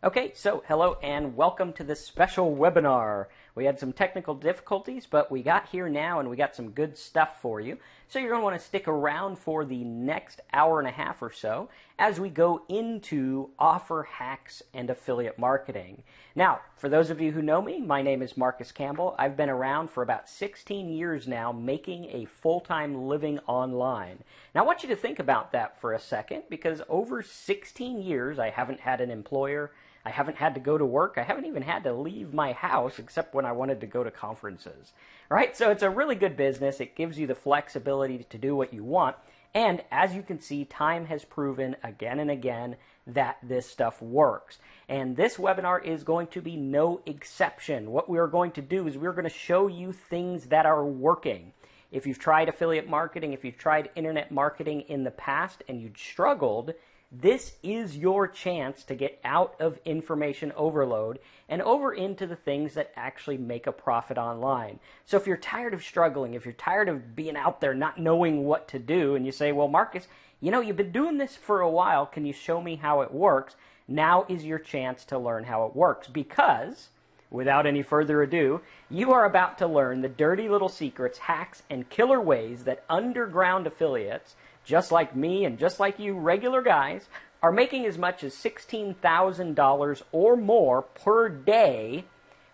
Okay, so hello and welcome to this special webinar. We had some technical difficulties, but we got here now and we got some good stuff for you. So you're going to want to stick around for the next hour and a half or so as we go into offer hacks and affiliate marketing. Now, for those of you who know me, my name is Marcus Campbell. I've been around for about 16 years now making a full-time living online. Now, I want you to think about that for a second because over 16 years I haven't had an employer. I haven't had to go to work. I haven't even had to leave my house except when I wanted to go to conferences, right? So it's a really good business. It gives you the flexibility to do what you want. And as you can see, time has proven again and again that this stuff works. And this webinar is going to be no exception. What we are going to do is we're going to show you things that are working. If you've tried affiliate marketing, if you've tried internet marketing in the past and you'd struggled, this is your chance to get out of information overload and over into the things that actually make a profit online. So if you're tired of struggling, if you're tired of being out there not knowing what to do, and you say, well, Marcus, you've been doing this for a while. Can you show me how it works? Now is your chance to learn how it works because, without any further ado, you are about to learn the dirty little secrets, hacks, and killer ways that underground affiliates, just like me and just like you regular guys, are making as much as $16,000 or more per day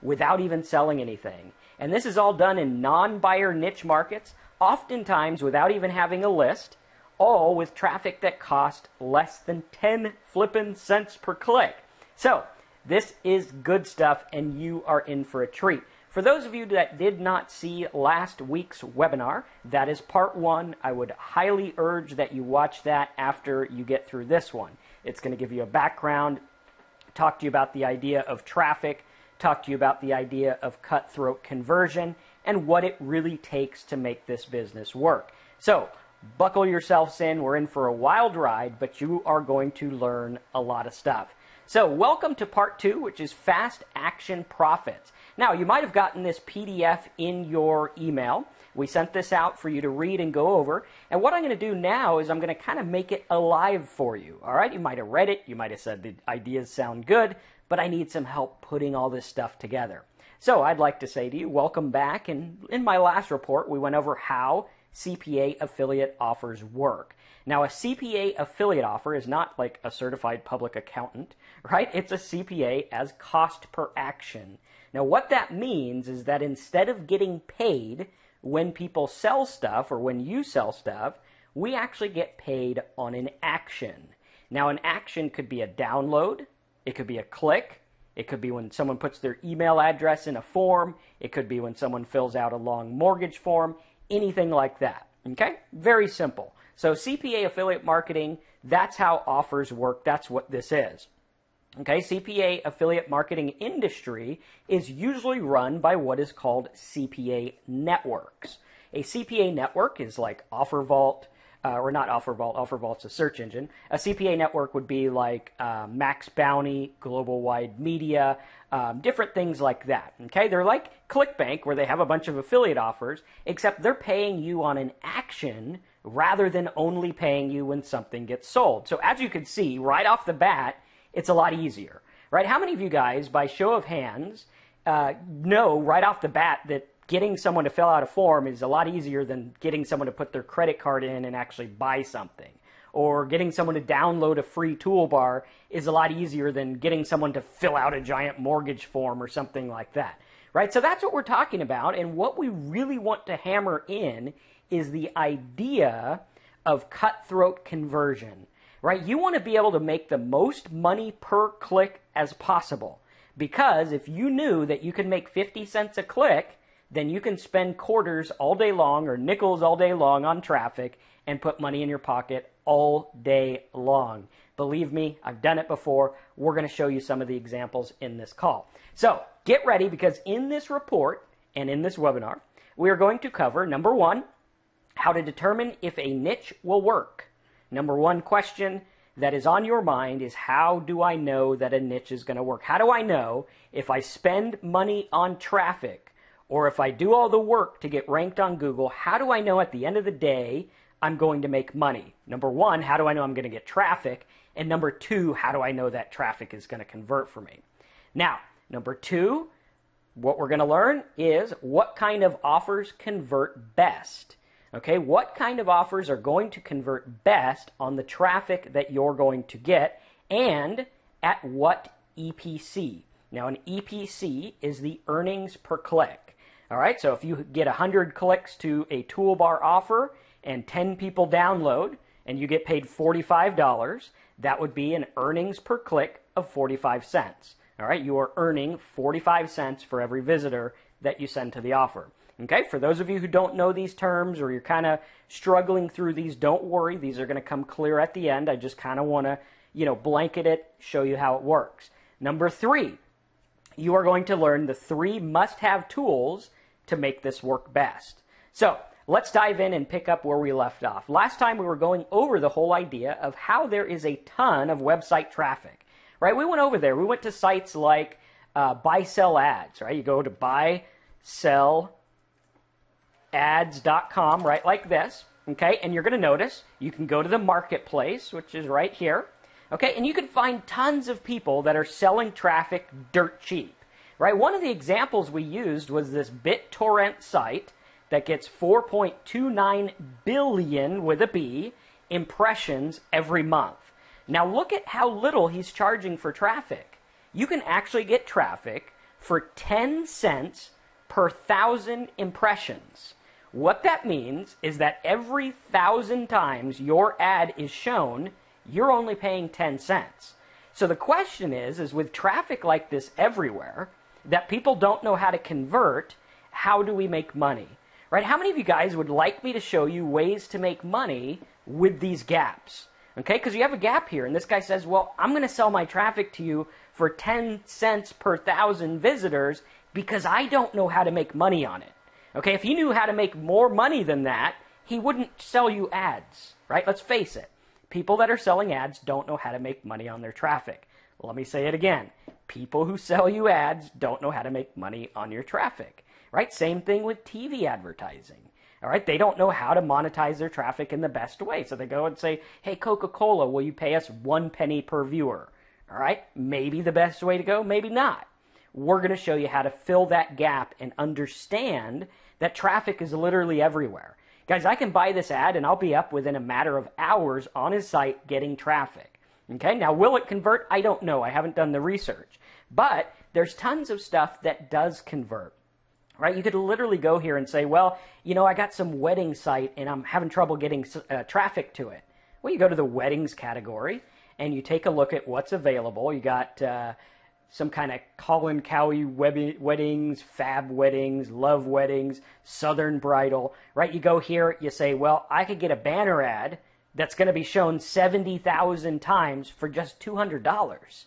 without even selling anything. And this is all done in non-buyer niche markets, oftentimes without even having a list, all with traffic that cost less than 10 flippin' cents per click. So this is good stuff and you are in for a treat. For those of you that did not see last week's webinar, that is part one. I would highly urge that you watch that after you get through this one. It's going to give you a background, talk to you about the idea of traffic, talk to you about the idea of cutthroat conversion, and what it really takes to make this business work. So buckle yourselves in. We're in for a wild ride, but you are going to learn a lot of stuff. So welcome to part two, which is fast action profits. Now, you might have gotten this PDF in your email. We sent this out for you to read and go over. And what I'm going to do now is I'm going to kind of make it alive for you. All right? You might have read it. You might have said the ideas sound good, but I need some help putting all this stuff together. So I'd like to say to you, welcome back. And in my last report, we went over how CPA affiliate offers work. Now, a CPA affiliate offer is not like a certified public accountant, right? It's a CPA as cost per action. Now, what that means is that instead of getting paid when people sell stuff or when you sell stuff, we actually get paid on an action. Now, an action could be a download. It could be a click. It could be when someone puts their email address in a form. It could be when someone fills out a long mortgage form. Anything like that. Okay? Very simple. So CPA affiliate marketing, that's how offers work. That's what this is. Okay, CPA affiliate marketing industry is usually run by what is called CPA networks. A CPA network is like OfferVault, or not OfferVault, OfferVault's a search engine. A CPA network would be like Max Bounty, Global Wide Media, different things like that. Okay, they're like ClickBank where they have a bunch of affiliate offers, except they're paying you on an action rather than only paying you when something gets sold. So as you can see right off the bat, it's a lot easier, right? How many of you guys, by show of hands, know right off the bat that getting someone to fill out a form is a lot easier than getting someone to put their credit card in and actually buy something? Or getting someone to download a free toolbar is a lot easier than getting someone to fill out a giant mortgage form or something like that, right? So that's what we're talking about. And what we really want to hammer in is the idea of cutthroat conversion. Right? You want to be able to make the most money per click as possible. Because if you knew that you could make 50 cents a click, then you can spend quarters all day long or nickels all day long on traffic and put money in your pocket all day long. Believe me, I've done it before. We're going to show you some of the examples in this call. So get ready because in this report and in this webinar, we are going to cover, number one, how to determine if a niche will work. Number one question that is on your mind is how do I know that a niche is going to work? How do I know if I spend money on traffic or if I do all the work to get ranked on Google, how do I know at the end of the day I'm going to make money? Number one, how do I know I'm going to get traffic? And number two, how do I know that traffic is going to convert for me? Now, number two, what we're going to learn is what kind of offers convert best. Okay, what kind of offers are going to convert best on the traffic that you're going to get, and at what EPC? Now, an EPC is the earnings per click. All right, so if you get 100 clicks to a toolbar offer and 10 people download and you get paid $45, that would be an earnings per click of 45 cents. All right, you are earning 45 cents for every visitor that you send to the offer. Okay, for those of you who don't know these terms or you're kind of struggling through these, don't worry. These are going to come clear at the end. I just kind of want to, blanket it, show you how it works. Number three, you are going to learn the 3 must-have tools to make this work best. So let's dive in and pick up where we left off. Last time we were going over the whole idea of how there is a ton of website traffic, right? We went over there. We went to sites like buy, sell ads, right? You go to buysellads.com, right, like this, okay? And you're going to notice you can go to the marketplace, which is right here, okay? And you can find tons of people that are selling traffic dirt cheap, right? One of the examples we used was this BitTorrent site that gets 4.29 billion, with a B, impressions every month. Now look at how little he's charging for traffic. You can actually get traffic for 10 cents per 1,000 impressions. What that means is that every 1,000 times your ad is shown, you're only paying 10 cents. So the question is with traffic like this everywhere, that people don't know how to convert, how do we make money? Right? How many of you guys would like me to show you ways to make money with these gaps? Okay, because you have a gap here, and this guy says, well, I'm going to sell my traffic to you for 10 cents per 1,000 visitors because I don't know how to make money on it. Okay, if he knew how to make more money than that, he wouldn't sell you ads, right? Let's face it. People that are selling ads don't know how to make money on their traffic. Let me say it again. People who sell you ads don't know how to make money on your traffic, right? Same thing with TV advertising. All right, they don't know how to monetize their traffic in the best way. So they go and say, hey, Coca-Cola, will you pay us 1 penny per viewer? All right, maybe the best way to go, maybe not. We're going to show you how to fill that gap and understand that traffic is literally everywhere. Guys, I can buy this ad and I'll be up within a matter of hours on his site getting traffic. Okay, now will it convert? I don't know. I haven't done the research. But there's tons of stuff that does convert. Right? You could literally go here and say, well, I got some wedding site and I'm having trouble getting traffic to it. Well, you go to the weddings category and you take a look at what's available. You got some kind of Colin Cowie weddings, fab weddings, love weddings, southern bridal, right? You go here, you say, well, I could get a banner ad that's going to be shown 70,000 times for just $200,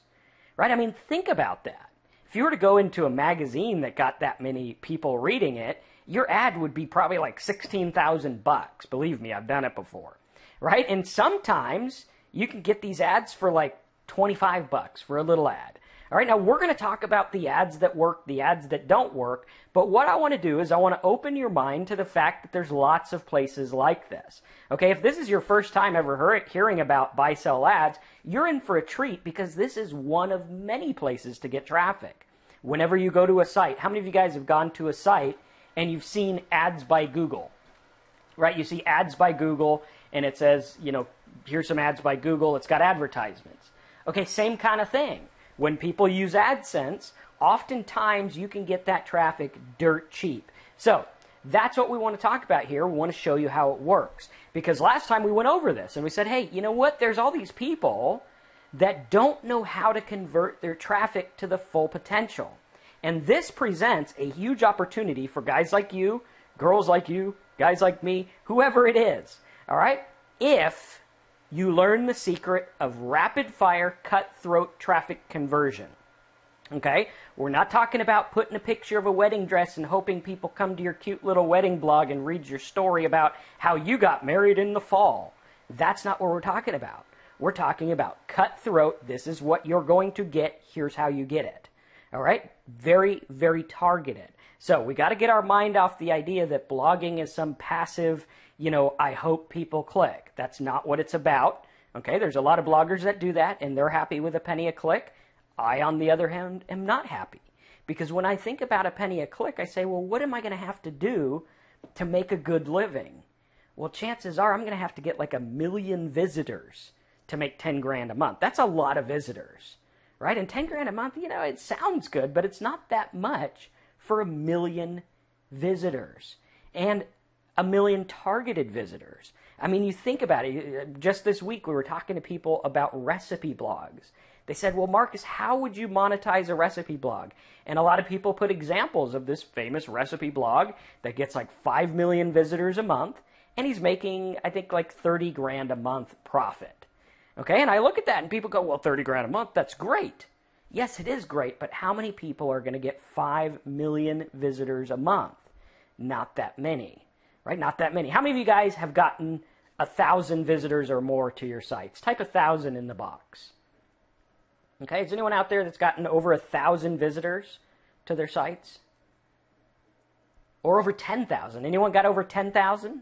right? I mean, think about that. If you were to go into a magazine that got that many people reading it, your ad would be probably like $16,000. Believe me, I've done it before, right? And sometimes you can get these ads for like $25 for a little ad. All right, now we're going to talk about the ads that work, the ads that don't work, but what I want to do is I want to open your mind to the fact that there's lots of places like this. Okay, if this is your first time ever hearing about buy-sell ads, you're in for a treat because this is one of many places to get traffic. Whenever you go to a site, how many of you guys have gone to a site and you've seen ads by Google? Right, you see ads by Google and it says, here's some ads by Google, it's got advertisements. Okay, same kind of thing. When people use AdSense, oftentimes you can get that traffic dirt cheap. So that's what we want to talk about here. We want to show you how it works. Because last time we went over this and we said, hey, you know what? There's all these people that don't know how to convert their traffic to the full potential. And this presents a huge opportunity for guys like you, girls like you, guys like me, whoever it is. All right? If you learn the secret of rapid-fire, cutthroat traffic conversion. Okay? We're not talking about putting a picture of a wedding dress and hoping people come to your cute little wedding blog and read your story about how you got married in the fall. That's not what we're talking about. We're talking about cutthroat. This is what you're going to get. Here's how you get it. All right? Very, very targeted. So we got to get our mind off the idea that blogging is some passive, I hope people click. That's not what it's about. Okay, there's a lot of bloggers that do that, and they're happy with a penny a click. I, on the other hand, am not happy. Because when I think about a penny a click, I say, well, what am I going to have to do to make a good living? Well, chances are I'm going to have to get like 1 million visitors to make 10 grand a month. That's a lot of visitors, right? And 10 grand a month, it sounds good, but it's not that much for 1 million visitors and 1 million targeted visitors. I mean, you think about it. Just this week, we were talking to people about recipe blogs. They said, well, Marcus, how would you monetize a recipe blog? And a lot of people put examples of this famous recipe blog that gets like 5 million visitors a month, and he's making, I think, like 30 grand a month profit. Okay, and I look at that and people go, well, 30 grand a month, that's great. Yes, it is great, but how many people are going to get 5 million visitors a month? Not that many, right? Not that many. How many of you guys have gotten 1,000 visitors or more to your sites? Type 1,000 in the box. Okay, is anyone out there that's gotten over 1,000 visitors to their sites? Or over 10,000? Anyone got over 10,000?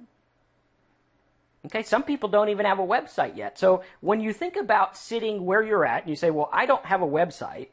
Okay, some people don't even have a website yet. So when you think about sitting where you're at, and you say, well, I don't have a website,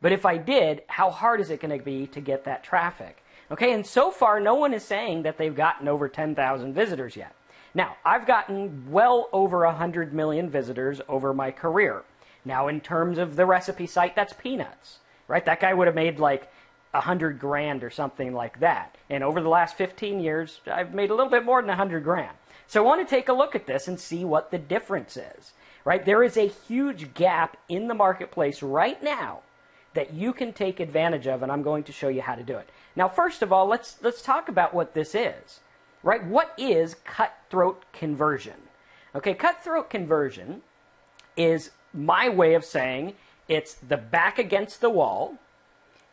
but if I did, how hard is it going to be to get that traffic? Okay, and so far, no one is saying that they've gotten over 10,000 visitors yet. Now, I've gotten well over 100 million visitors over my career. Now, in terms of the recipe site, that's peanuts, right? That guy would have made like 100 grand or something like that. And over the last 15 years, I've made a little bit more than 100 grand. So I want to take a look at this and see what the difference is, right? There is a huge gap in the marketplace right now that you can take advantage of, and I'm going to show you how to do it. Now, first of all, let's talk about what this is, right? What is cutthroat conversion? Okay, cutthroat conversion is my way of saying it's the back against the wall,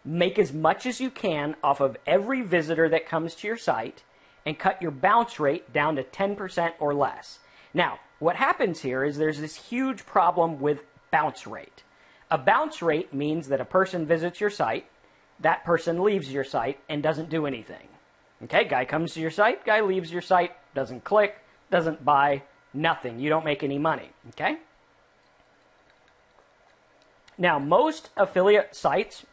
make as much as you can off of every visitor that comes to your site, and cut your bounce rate down to 10% or less. Now, what happens here is there's this huge problem with bounce rate. A bounce rate means that a person visits your site, that person leaves your site and doesn't do anything. Okay, guy comes to your site, guy leaves your site, doesn't click, doesn't buy, nothing. You don't make any money, okay? Now, most affiliate sites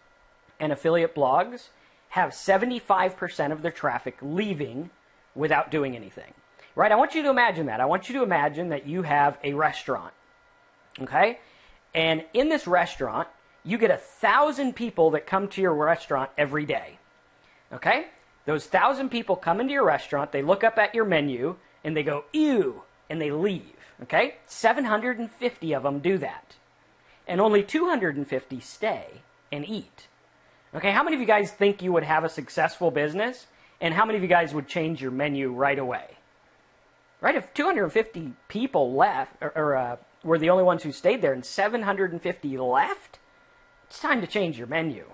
and affiliate blogs have 75% of their traffic leaving without doing anything, right? I want you to imagine that. I want you to imagine that you have a restaurant, okay? And in this restaurant, you get 1,000 people that come to your restaurant every day, okay? Those 1,000 people come into your restaurant, they look up at your menu, and they go, ew, and they leave, okay? 750 of them do that. And only 250 stay and eat. Okay, how many of you guys think you would have a successful business? And how many of you guys would change your menu right away? Right, if 250 people left, or were the only ones who stayed there, and 750 left, it's time to change your menu.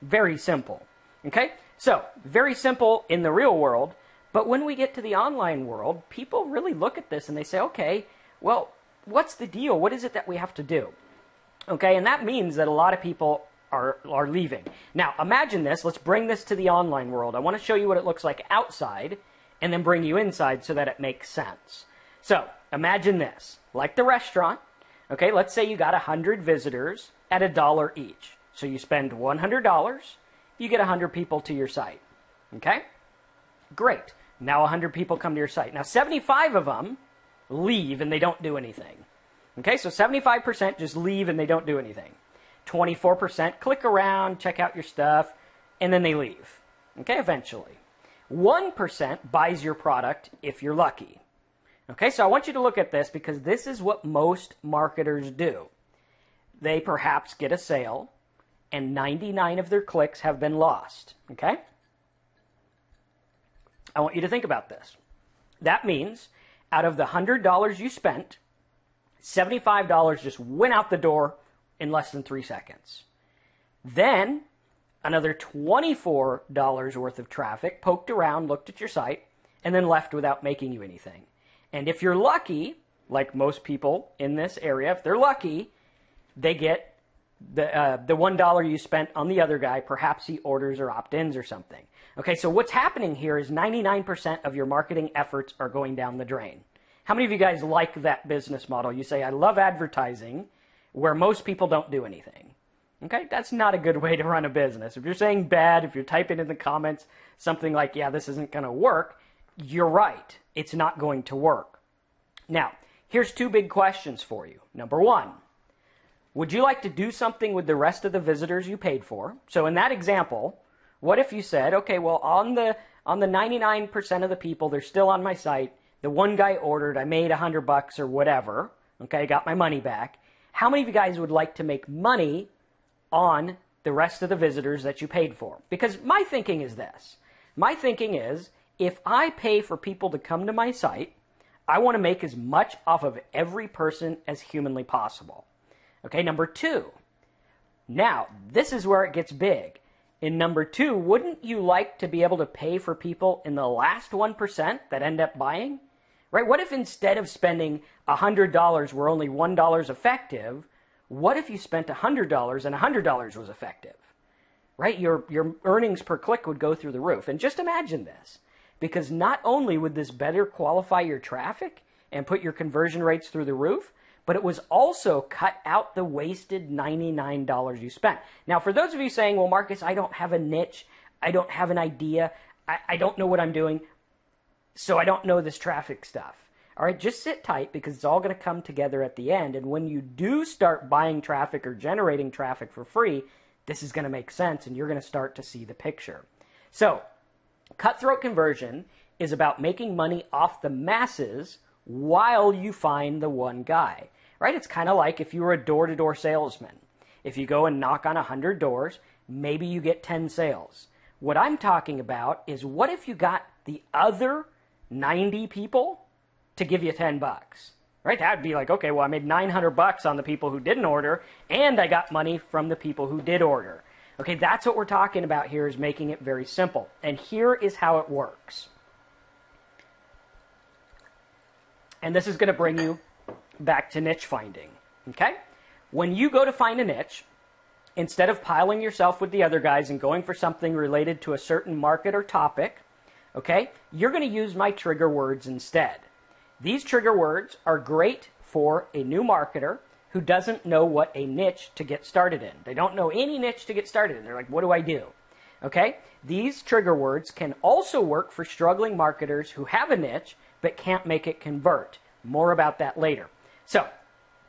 Very simple. Okay, so very simple in the real world, but when we get to the online world, people really look at this and they say, okay, well, what's the deal? What is it that we have to do? Okay, and that means that a lot of people are leaving. Now, imagine this. Let's bring this to the online world. I want to show you what it looks like outside and then bring you inside so that it makes sense. So, imagine this. Like the restaurant, okay, let's say you got 100 visitors at $1 each. So you spend $100, you get 100 people to your site. Okay? Great. Now 100 people come to your site. Now 75 of them leave and they don't do anything. Okay, so 75% just leave and they don't do anything. 24% click around, check out your stuff, and then they leave. Okay, eventually. 1% buys your product if you're lucky. Okay, so I want you to look at this because this is what most marketers do. They perhaps get a sale, and 99 of their clicks have been lost. Okay? I want you to think about this. That means out of the $100 you spent, $75 just went out the door in less than 3 seconds. Then another $24 worth of traffic poked around, looked at your site, and then left without making you anything. And if you're lucky, like most people in this area, if they're lucky, they get the $1 you spent on the other guy, perhaps he orders or opt-ins or something. Okay, so what's happening here is 99% of your marketing efforts are going down the drain. How many of you guys like that business model? You say, I love advertising, where most people don't do anything. Okay, that's not a good way to run a business. If you're saying bad, if you're typing in the comments something like, yeah, this isn't going to work, you're right. It's not going to work. Now, here's two big questions for you. Number one, would you like to do something with the rest of the visitors you paid for? So in that example, what if you said, okay, well, on the 99% of the people, they're still on my site. The one guy ordered, I made $100 or whatever. Okay, I got my money back. How many of you guys would like to make money on the rest of the visitors that you paid for? Because my thinking is this. My thinking is, if I pay for people to come to my site, I want to make as much off of every person as humanly possible. Okay, number two. Now, this is where it gets big. In number two, wouldn't you like to be able to pay for people in the last 1% that end up buying? Right? What if instead of spending $100 were only $1 effective, what if you spent $100 and $100 was effective? Right? Your earnings per click would go through the roof. And just imagine this, because not only would this better qualify your traffic and put your conversion rates through the roof, but it was also cut out the wasted $99 you spent. Now, for those of you saying, well, Marcus, I don't have a niche, I don't have an idea, I don't know what I'm doing, so I don't know this traffic stuff. All right, just sit tight, because it's all going to come together at the end. And when you do start buying traffic or generating traffic for free, this is going to make sense, and you're going to start to see the picture. So, cutthroat conversion is about making money off the masses while you find the one guy. Right? It's kind of like if you were a door-to-door salesman. If you go and knock on 100 doors, maybe you get 10 sales. What I'm talking about is, what if you got the other 90 people to give you $10? Right? That'd be like, okay, well, I made $900 on the people who didn't order, and I got money from the people who did order. Okay, that's what we're talking about here, is making it very simple. And here is how it works. And this is going to bring you back to niche finding. Okay? When you go to find a niche, instead of piling yourself with the other guys and going for something related to a certain market or topic, okay, you're going to use my trigger words instead. These trigger words are great for a new marketer who doesn't know what a niche to get started in. They don't know any niche to get started in. They're like, what do I do? Okay? These trigger words can also work for struggling marketers who have a niche but can't make it convert. More about that later. So,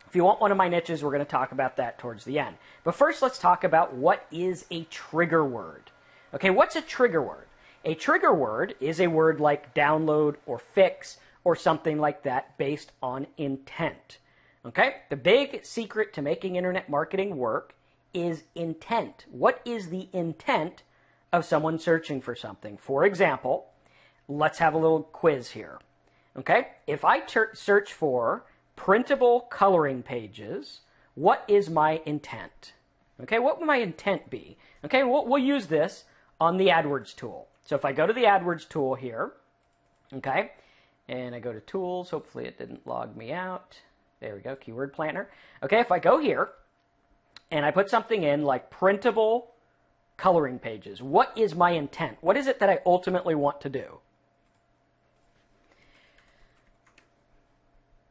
if you want one of my niches, we're going to talk about that towards the end. But first, let's talk about what is a trigger word. Okay, what's a trigger word? A trigger word is a word like download or fix or something like that based on intent. Okay? The big secret to making internet marketing work is intent. What is the intent of someone searching for something? For example, let's have a little quiz here. Okay? If I search for printable coloring pages, what is my intent? Okay, what would my intent be? Okay, we'll use this on the AdWords tool. So if I go to the AdWords tool here, okay, and I go to tools, hopefully it didn't log me out. There we go, keyword planner. Okay, if I go here and I put something in like printable coloring pages, what is my intent? What is it that I ultimately want to do?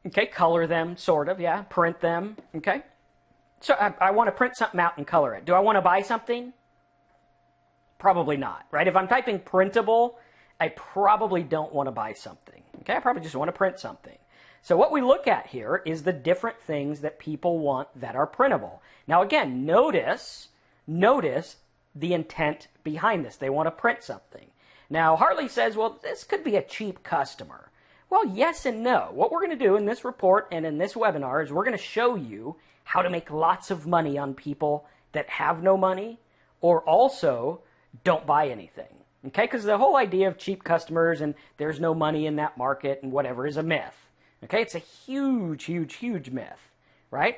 Okay, color them, sort of, yeah, print them, okay? So I want to print something out and color it. Do I want to buy something? Probably not, right? If I'm typing printable, I probably don't want to buy something, okay? I probably just want to print something. So what we look at here is the different things that people want that are printable. Now again, notice the intent behind this. They want to print something. Now Hartley says, well, this could be a cheap customer. Well, yes and no. What we're going to do in this report and in this webinar is we're going to show you how to make lots of money on people that have no money or also don't buy anything. Okay? Because the whole idea of cheap customers and there's no money in that market and whatever is a myth. Okay? It's a huge, huge, huge myth. Right?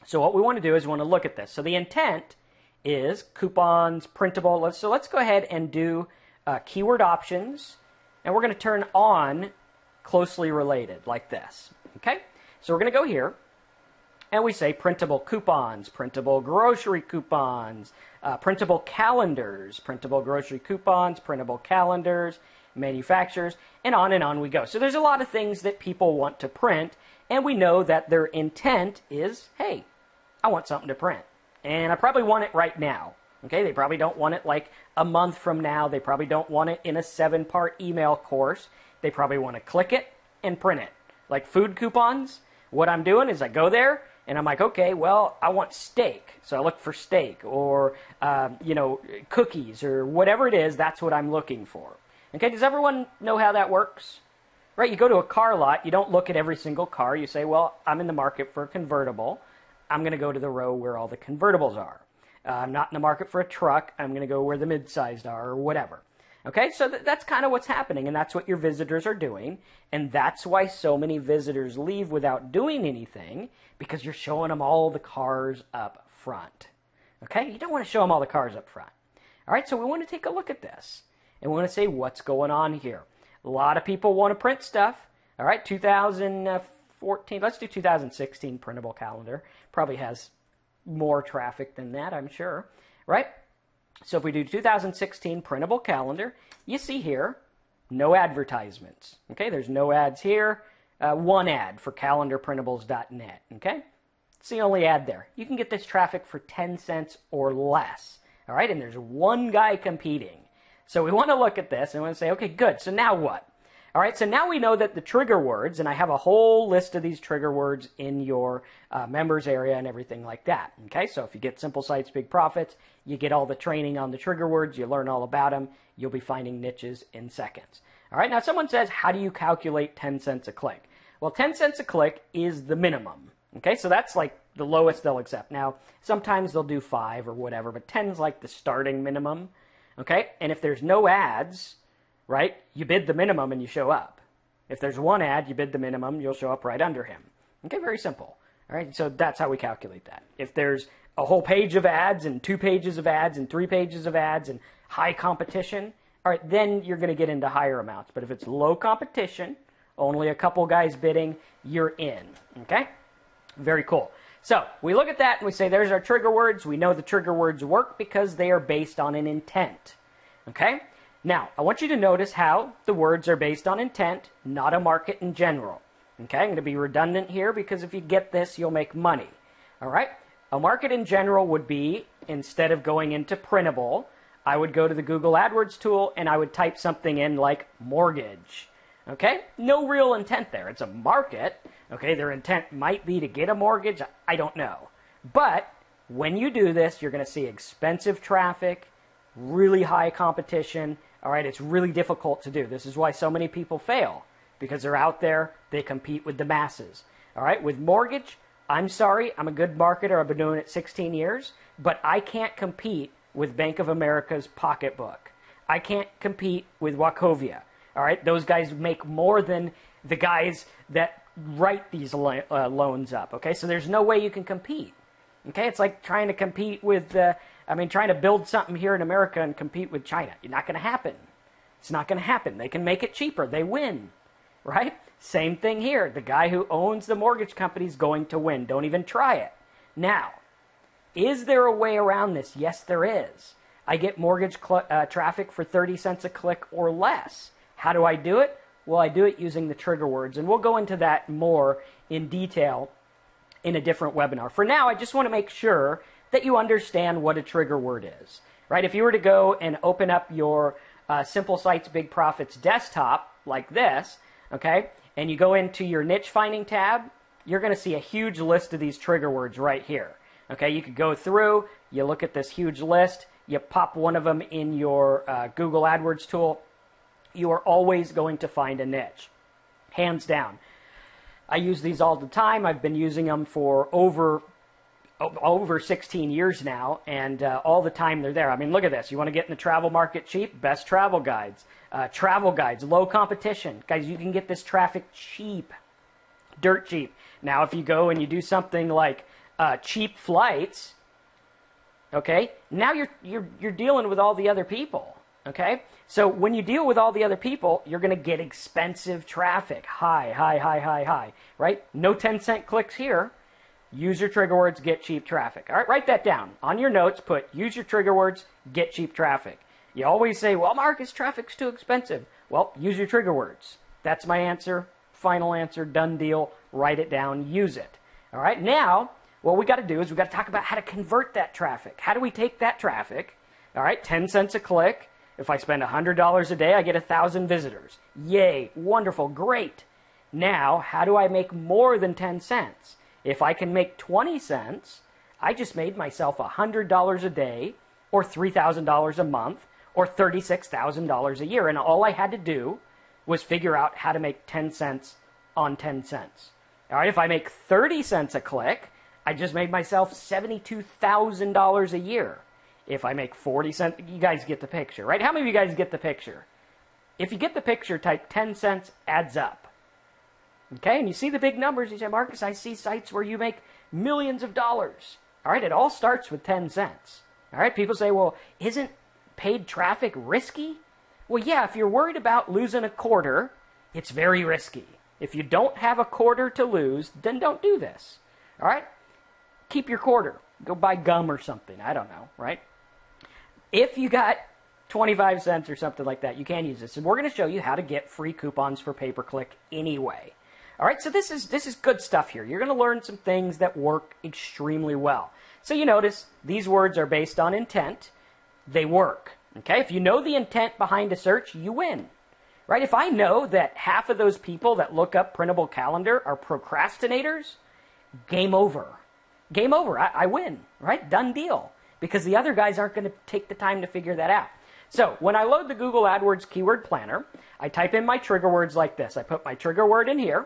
So what we want to do is we want to look at this. So the intent is coupons, printable. So let's go ahead and do keyword options. And we're going to turn on closely related, like this. Okay? So we're going to go here, And we say printable coupons, printable grocery coupons, printable calendars, printable grocery coupons, printable calendars, manufacturers, and on we go. So there's a lot of things that people want to print, and we know that their intent is, hey, I want something to print. And I probably want it right now. Okay, they probably don't want it like a month from now. They probably don't want it in a 7-part email course. They probably want to click it and print it. Like food coupons, what I'm doing is I go there and I'm like, okay, well, I want steak. So I look for steak or, cookies or whatever it is. That's what I'm looking for. Okay, does everyone know how that works? Right, you go to a car lot. You don't look at every single car. You say, well, I'm in the market for a convertible. I'm going to go to the row where all the convertibles are. I'm not in the market for a truck. I'm going to go where the mid-sized are or whatever. Okay, so that's kind of what's happening, and that's what your visitors are doing, and that's why so many visitors leave without doing anything, because you're showing them all the cars up front. Okay, you don't want to show them all the cars up front. All right, so we want to take a look at this, and we want to say what's going on here. A lot of people want to print stuff. All right, 2014, let's do 2016 printable calendar. Probably has more traffic than that, I'm sure, right? So if we do 2016 printable calendar, you see here, no advertisements. Okay, there's no ads here. One ad for calendarprintables.net. Okay, it's the only ad there. You can get this traffic for 10 cents or less. All right, and there's one guy competing. So we want to look at this and we want to say, okay, good. So now what? All right, so now we know that the trigger words, and I have a whole list of these trigger words in your members area and everything like that. Okay, so if you get Simple Sites, Big Profits, you get all the training on the trigger words, you learn all about them, you'll be finding niches in seconds. All right, now someone says, how do you calculate 10 cents a click? Well, 10 cents a click is the minimum. Okay, so that's like the lowest they'll accept. Now, sometimes they'll do 5 or whatever, but 10 is like the starting minimum. Okay, and if there's no ads, right, you bid the minimum and you show up. If there's one ad, you bid the minimum, you'll show up right under him. Okay, very simple. All right, so that's how we calculate that. If there's a whole page of ads and 2 pages of ads and 3 pages of ads and high competition, all right, then you're going to get into higher amounts. But if it's low competition, only a couple guys bidding, you're in. Okay, very cool. So we look at that and we say there's our trigger words. We know the trigger words work because they are based on an intent. Okay. Now, I want you to notice how the words are based on intent, not a market in general. Okay, I'm going to be redundant here because if you get this, you'll make money. All right, a market in general would be, instead of going into printable, I would go to the Google AdWords tool and I would type something in like mortgage. Okay, no real intent there. It's a market. Okay, their intent might be to get a mortgage. I don't know. But when you do this, you're going to see expensive traffic, really high competition. All right, it's really difficult to do. This is why so many people fail, because they're out there, they compete with the masses. All right, with mortgage, I'm sorry, I'm a good marketer. I've been doing it 16 years, but I can't compete with Bank of America's Pocketbook. I can't compete with Wachovia. All right, those guys make more than the guys that write these loans up. Okay, so there's no way you can compete. Okay, it's like trying to compete with trying to build something here in America and compete with China. You're not going to happen. It's not going to happen. They can make it cheaper. They win, right? Same thing here. The guy who owns the mortgage company is going to win. Don't even try it. Now, is there a way around this? Yes, there is. I get mortgage traffic for 30 cents a click or less. How do I do it? Well, I do it using the trigger words, and we'll go into that more in detail in a different webinar. For now, I just want to make sure that you understand what a trigger word is, right? If you were to go and open up your Simple Sites, Big Profits desktop like this, okay, and you go into your niche finding tab, you're going to see a huge list of these trigger words right here. Okay, you could go through, you look at this huge list, you pop one of them in your Google AdWords tool, you are always going to find a niche, hands down. I use these all the time. I've been using them for over 16 years now, and all the time they're there. I mean, look at this. You want to get in the travel market cheap? Best travel guides. Travel guides, low competition. Guys, you can get this traffic cheap, dirt cheap. Now, if you go and you do something like cheap flights, okay, now you're dealing with all the other people. Okay, so when you deal with all the other people, you're going to get expensive traffic, high, right? No 10-cent clicks here. use your trigger words, get cheap traffic. All right, write that down. On your notes, put use your trigger words, get cheap traffic. You always say, well, Marcus, traffic's too expensive. Well, use your trigger words. That's my answer. Final answer, done deal. Write it down, use it. All right, now what we got to do is we got to talk about how to convert that traffic. How do we take that traffic? All right, 10 cents a click. If I spend $100 a day, I get 1,000 visitors. Yay, wonderful, great. Now, how do I make more than 10 cents? If I can make 20 cents, I just made myself $100 a day, or $3,000 a month, or $36,000 a year. And all I had to do was figure out how to make 10 cents on 10 cents. All right, if I make 30 cents a click, I just made myself $72,000 a year. If I make 40 cents, you guys get the picture, right? How many of you guys get the picture? If you get the picture, type 10 cents adds up. Okay, and you see the big numbers. You say, Marcus, I see sites where you make millions of dollars. All right, it all starts with 10 cents. All right, people say, well, isn't paid traffic risky? Well, yeah, if you're worried about losing a quarter, it's very risky. If you don't have a quarter to lose, then don't do this. All right, keep your quarter. Go buy gum or something. I don't know, right? If you got 25 cents or something like that, you can use this. And we're going to show you how to get free coupons for pay-per-click anyway. All right, so this is good stuff here. You're going to learn some things that work extremely well. So you notice these words are based on intent. They work. Okay, if you know the intent behind a search, you win. Right? If I know that half of those people that look up printable calendar are procrastinators, game over. Game over. I win. Right? Done deal. Because the other guys aren't going to take the time to figure that out. So when I load the Google AdWords Keyword Planner, I type in my trigger words like this. I put my trigger word in here,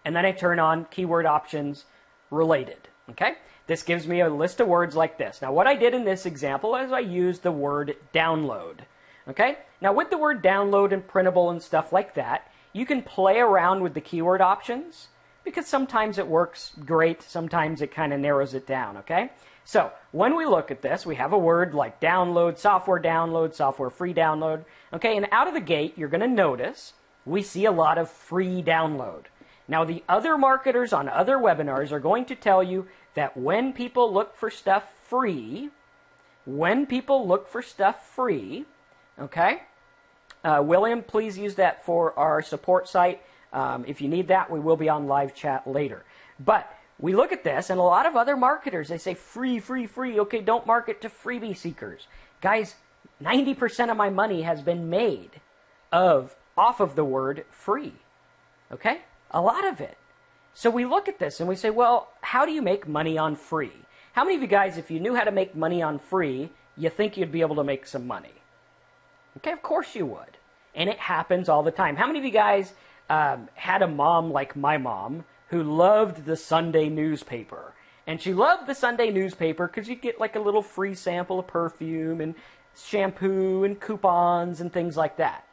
and then I turn on keyword options related. Okay? This gives me a list of words like this. Now what I did in this example is I used the word download. Okay? Now with the word download and printable and stuff like that, you can play around with the keyword options because sometimes it works great, sometimes it kind of narrows it down. Okay? So when we look at this, we have a word like download, software free download. Okay, and out of the gate, you're going to notice we see a lot of free download. Now, the other marketers on other webinars are going to tell you that when people look for stuff free, okay, William, please use that for our support site. If you need that, we will be on live chat later. But we look at this, and a lot of other marketers, they say free, free, free. Okay, don't market to freebie seekers. Guys, 90% of my money has been made off of the word free. Okay? A lot of it. So we look at this and we say, well, how do you make money on free? How many of you guys, if you knew how to make money on free, you think you'd be able to make some money? Okay, of course you would. And it happens all the time. How many of you guys had a mom like my mom who loved the Sunday newspaper? And she loved the Sunday newspaper because you get like a little free sample of perfume and shampoo and coupons and things like that.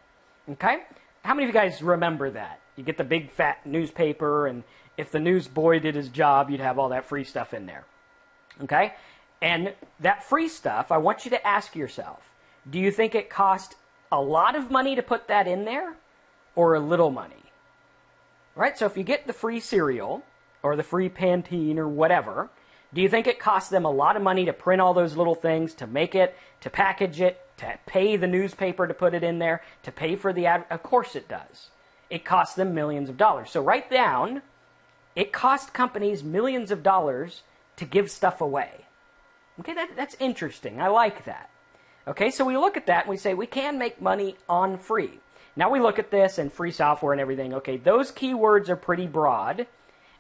Okay? How many of you guys remember that? You get the big fat newspaper, and if the newsboy did his job, you'd have all that free stuff in there. Okay? And that free stuff, I want you to ask yourself, do you think it cost a lot of money to put that in there or a little money? Right? So if you get the free cereal or the free Pantene or whatever, do you think it costs them a lot of money to print all those little things, to make it, to package it, to pay the newspaper to put it in there, to pay for the ad? Of course it does. It costs them millions of dollars. So write down, it costs companies millions of dollars to give stuff away. Okay, that's interesting. I like that. Okay, so we look at that and we say we can make money on free. Now we look at this and free software and everything. Okay, those keywords are pretty broad,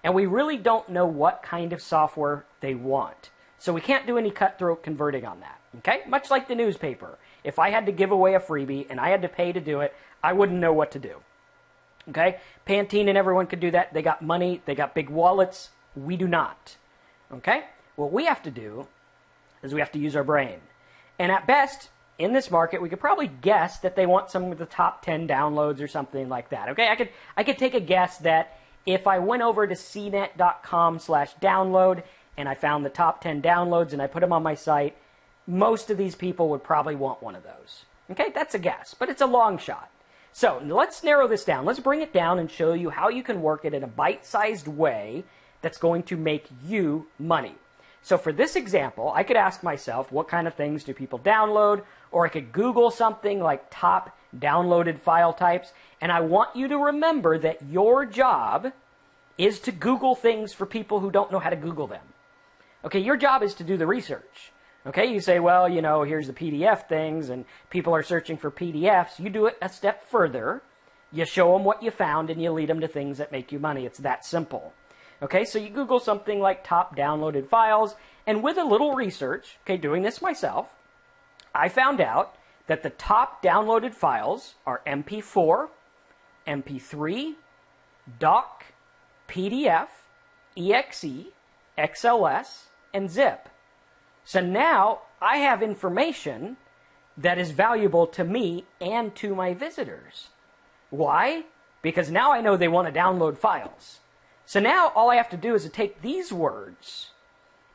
and we really don't know what kind of software they want. So we can't do any cutthroat converting on that. Okay, much like the newspaper. If I had to give away a freebie and I had to pay to do it, I wouldn't know what to do. Okay, Pantene and everyone could do that. They got money, they got big wallets. We do not. Okay, what we have to do is we have to use our brain. And at best, in this market, we could probably guess that they want some of the top 10 downloads or something like that. Okay, I could take a guess that if I went over to cnet.com/download and I found the top 10 downloads and I put them on my site, most of these people would probably want one of those. Okay, that's a guess, but it's a long shot. So let's narrow this down. Let's bring it down and show you how you can work it in a bite-sized way that's going to make you money. So for this example, I could ask myself, what kind of things do people download? Or I could Google something like top downloaded file types. And I want you to remember that your job is to Google things for people who don't know how to Google them. Okay, your job is to do the research. Okay, you say, well, you know, here's the PDF things, and people are searching for PDFs. You do it a step further. You show them what you found, and you lead them to things that make you money. It's that simple. Okay, so you Google something like top downloaded files, and with a little research, okay, doing this myself, I found out that the top downloaded files are MP4, MP3, doc, PDF, EXE, XLS, and zip. So now I have information that is valuable to me and to my visitors. Why? Because now I know they want to download files. So now all I have to do is to take these words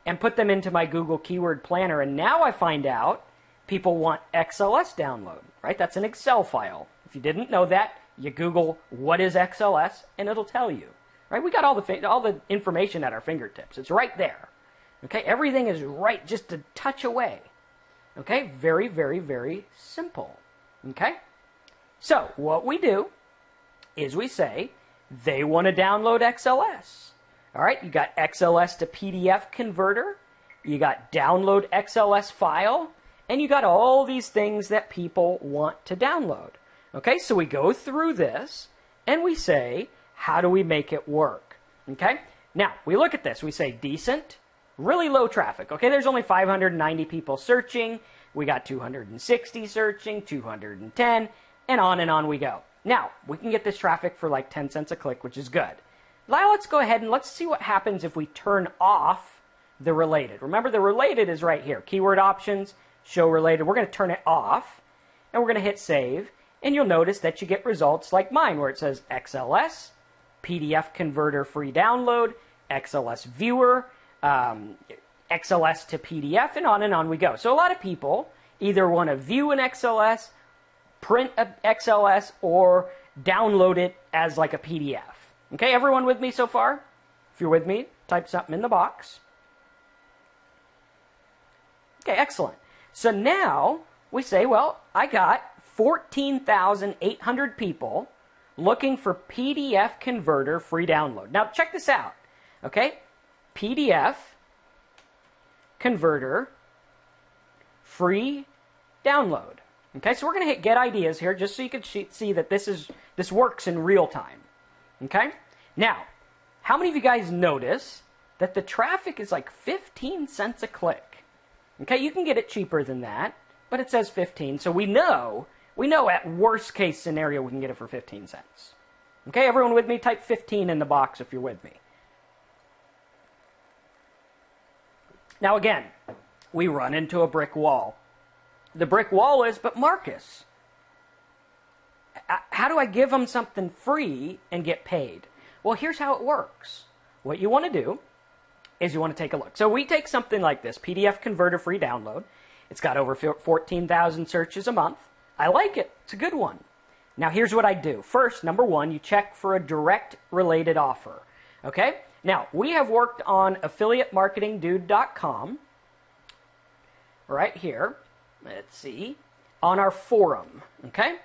and put them into my Google Keyword Planner, and now I find out people want XLS download, right? That's an Excel file. If you didn't know that, you Google what is XLS and it'll tell you, right? We got all the information at our fingertips. It's right there. Okay, everything is right just a touch away. Okay, very, very, very simple. Okay, so what we do is we say, they want to download XLS. All right, you got XLS to PDF converter, you got download XLS file, and you got all these things that people want to download. Okay, so we go through this and we say, how do we make it work? Okay, now we look at this, we say decent, really low traffic. Okay, there's only 590 people searching, we got 260 searching, 210, and on we go. Now, we can get this traffic for like 10 cents a click, which is good. Now let's go ahead and let's see what happens if we turn off the related. Remember, the related is right here. Keyword options, show related. We're going to turn it off, and we're going to hit save. And you'll notice that you get results like mine, where it says XLS, PDF converter free download, XLS viewer, XLS to PDF, and on we go. So a lot of people either want to view an XLS, print a XLS, or download it as like a PDF. Okay, everyone with me so far? If you're with me, type something in the box. Okay, excellent. So now we say, well, I got 14,800 people looking for PDF converter free download. Now check this out. Okay, PDF converter free download. Okay, so we're going to hit get ideas here just so you can see that this works in real time. Okay, now how many of you guys notice that the traffic is like 15 cents a click? Okay, you can get it cheaper than that, but it says 15, so we know at worst case scenario we can get it for 15 cents. Okay, everyone with me? Type 15 in the box if you're with me. Now again, we run into a brick wall. The brick wall is, but Marcus, how do I give them something free and get paid? Well, here's how it works. What you want to do is you want to take a look. So we take something like this, PDF converter free download. It's got over 14,000 searches a month. I like it. It's a good one. Now here's what I do. First, number one, you check for a direct related offer. Okay? Now, we have worked on affiliatemarketingdude.com right here. Let's see. On our forum. Okay?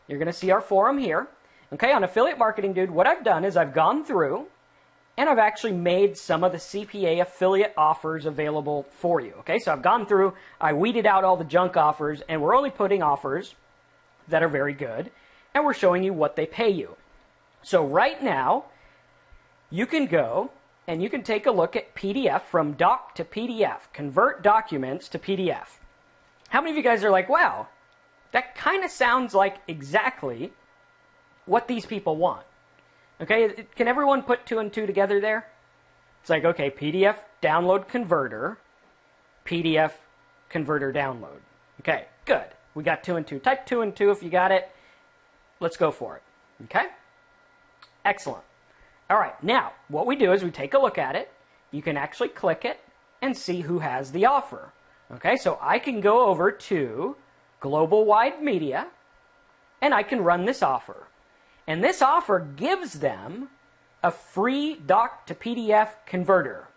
You're going to see our forum here. Okay, on Affiliate Marketing Dude, what I've done is I've gone through and I've actually made some of the CPA affiliate offers available for you. Okay, so I've gone through, I weeded out all the junk offers, and we're only putting offers that are very good, and we're showing you what they pay you. So right now, you can go and you can take a look at PDF from doc to PDF, convert documents to PDF. How many of you guys are like, wow, that kind of sounds like exactly what these people want? Okay, can everyone put 2 and 2 together there? It's like, okay, PDF download converter, PDF converter download. Okay, good. We got 2 and 2. Type 2 and 2 if you got it. Let's go for it. Okay? Excellent. All right, now, what we do is we take a look at it. You can actually click it and see who has the offer. Okay, so I can go over to Global Wide Media, and I can run this offer. And this offer gives them a free doc to PDF converter,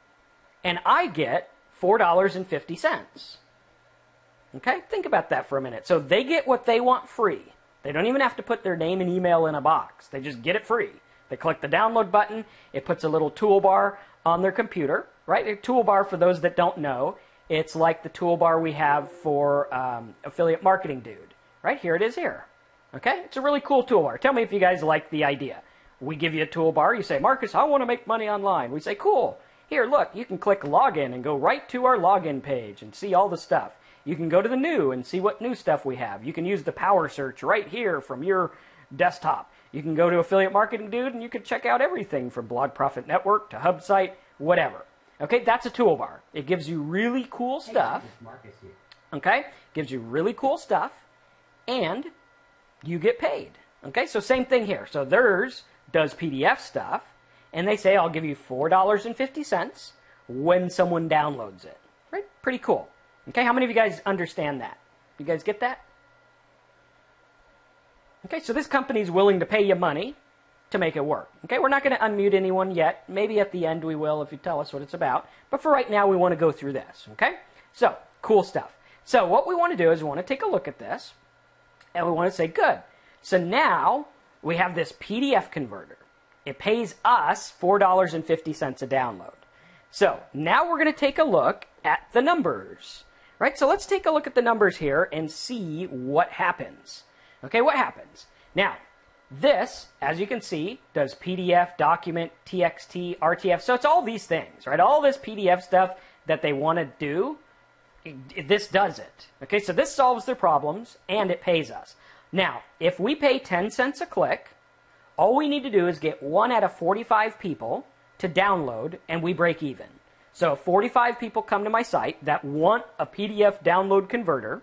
and I get $4.50. Okay, think about that for a minute. So they get what they want free. They don't even have to put their name and email in a box. They just get it free. They click the download button. It puts a little toolbar on their computer, right? A toolbar, for those that don't know, it's like the toolbar we have for Affiliate Marketing Dude, right? Here it is here. Okay, it's a really cool toolbar. Tell me if you guys like the idea. We give you a toolbar. You say, Marcus, I want to make money online. We say, cool. Here, look, you can click login and go right to our login page and see all the stuff. You can go to the new and see what new stuff we have. You can use the power search right here from your desktop. You can go to Affiliate Marketing Dude and you can check out everything from Blog Profit Network to HubSite, whatever. Okay, that's a toolbar. It gives you really cool stuff. Okay, gives you really cool stuff, and you get paid. Okay, so same thing here. So theirs does PDF stuff, and they say, I'll give you $4.50 when someone downloads it. Right? Pretty cool. Okay, how many of you guys understand that? You guys get that? Okay, so this company's willing to pay you money to make it work. Okay, we're not going to unmute anyone yet. Maybe at the end we will if you tell us what it's about. But for right now, we want to go through this. Okay, so cool stuff. So what we want to do is we want to take a look at this, and we want to say, good. So now we have this PDF converter. It pays us $4.50 a download. So now we're going to take a look at the numbers. Right, so let's take a look at the numbers here and see what happens. Okay, what happens? Now, this, as you can see, does PDF, document, TXT, RTF. So it's all these things, right? All this PDF stuff that they want to do, this does it. Okay, so this solves their problems, and it pays us. Now, if we pay 10 cents a click, all we need to do is get 1 out of 45 people to download, and we break even. So 45 people come to my site that want a PDF download converter,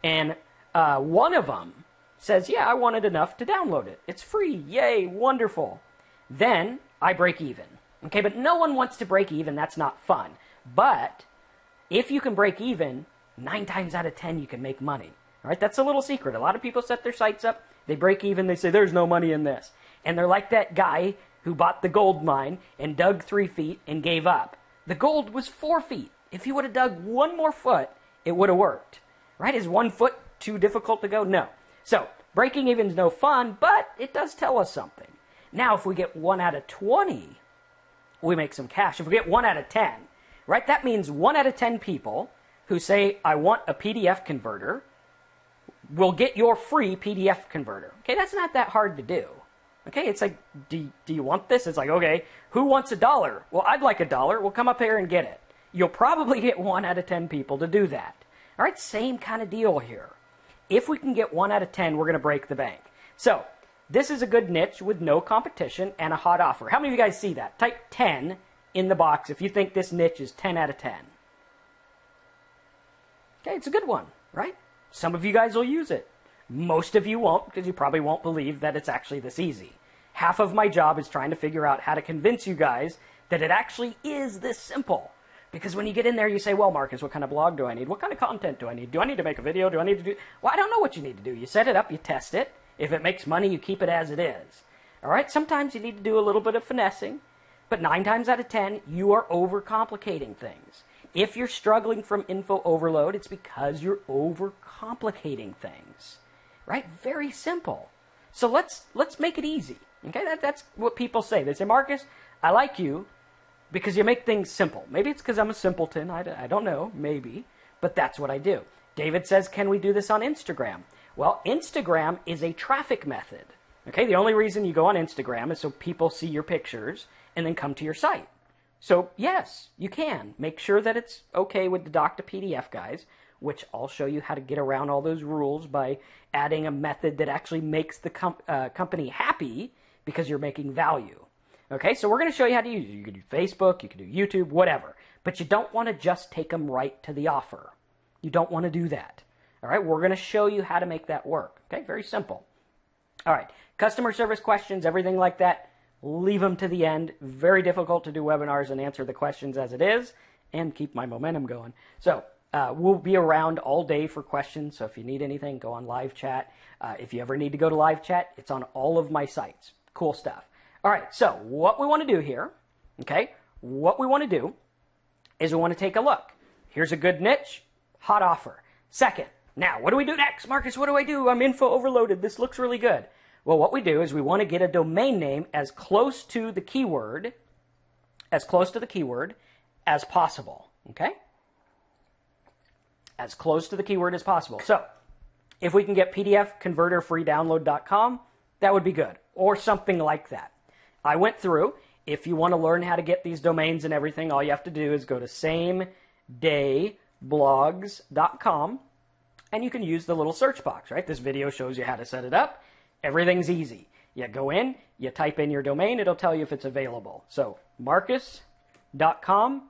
and one of them says, yeah, I wanted enough to download it. It's free. Yay, wonderful. Then I break even. Okay, but no one wants to break even. That's not fun. But if you can break even, 9 times out of 10 you can make money. All right, that's a little secret. A lot of people set their sites up, they break even, they say, there's no money in this. And they're like that guy who bought the gold mine and dug 3 feet and gave up. The gold was 4 feet. If he would have dug 1 more foot, it would have worked. Right? Is 1 foot too difficult to go? No. So, breaking even is no fun, but it does tell us something. Now, if we get 1 out of 20, we make some cash. If we get 1 out of 10, right, that means 1 out of 10 people who say, I want a PDF converter, will get your free PDF converter. Okay, that's not that hard to do. Okay, it's like, do you want this? It's like, okay, who wants $1? Well, I'd like $1. We'll come up here and get it. You'll probably get 1 out of 10 people to do that. All right, same kind of deal here. If we can get 1 out of 10, we're going to break the bank. So this is a good niche with no competition and a hot offer. How many of you guys see that? Type 10 in the box if you think this niche is 10 out of 10. Okay, it's a good one, right? Some of you guys will use it. Most of you won't, because you probably won't believe that it's actually this easy. Half of my job is trying to figure out how to convince you guys that it actually is this simple. Because when you get in there, you say, well, Marcus, what kind of blog do I need? What kind of content do I need? Do I need to make a video? Do I need to do... Well, I don't know what you need to do. You set it up, you test it. If it makes money, you keep it as it is. All right? Sometimes you need to do a little bit of finessing. But 9 times out of 10, you are overcomplicating things. If you're struggling from info overload, it's because you're overcomplicating things. Right? Very simple. So let's make it easy. Okay? That's what people say. They say, Marcus, I like you because you make things simple. Maybe it's because I'm a simpleton. I don't know. Maybe. But that's what I do. David says, can we do this on Instagram? Well, Instagram is a traffic method. Okay? The only reason you go on Instagram is so people see your pictures and then come to your site. So, yes, you can. Make sure that it's okay with the doc to PDF, guys, which I'll show you how to get around all those rules by adding a method that actually makes the company happy because you're making value. Okay, so we're going to show you how to use it. You can do Facebook, you can do YouTube, whatever. But you don't want to just take them right to the offer. You don't want to do that. All right, we're going to show you how to make that work. Okay, very simple. All right, customer service questions, everything like that, leave them to the end. Very difficult to do webinars and answer the questions as it is and keep my momentum going. So we'll be around all day for questions. So if you need anything, go on live chat. If you ever need to go to live chat, it's on all of my sites. Cool stuff. All right, so what we want to do here, okay, what we want to do is we want to take a look. Here's a good niche, hot offer. Second, now what do we do next? Marcus, what do I do? I'm info overloaded. This looks really good. Well, what we do is we want to get a domain name as close to the keyword as possible, okay? As close to the keyword as possible. So if we can get pdfconverterfreedownload.com, that would be good, or something like that. I went through. If you want to learn how to get these domains and everything, all you have to do is go to samedayblogs.com, and you can use the little search box, right? This video shows you how to set it up. Everything's easy. You go in, you type in your domain, it'll tell you if it's available. So marcus.com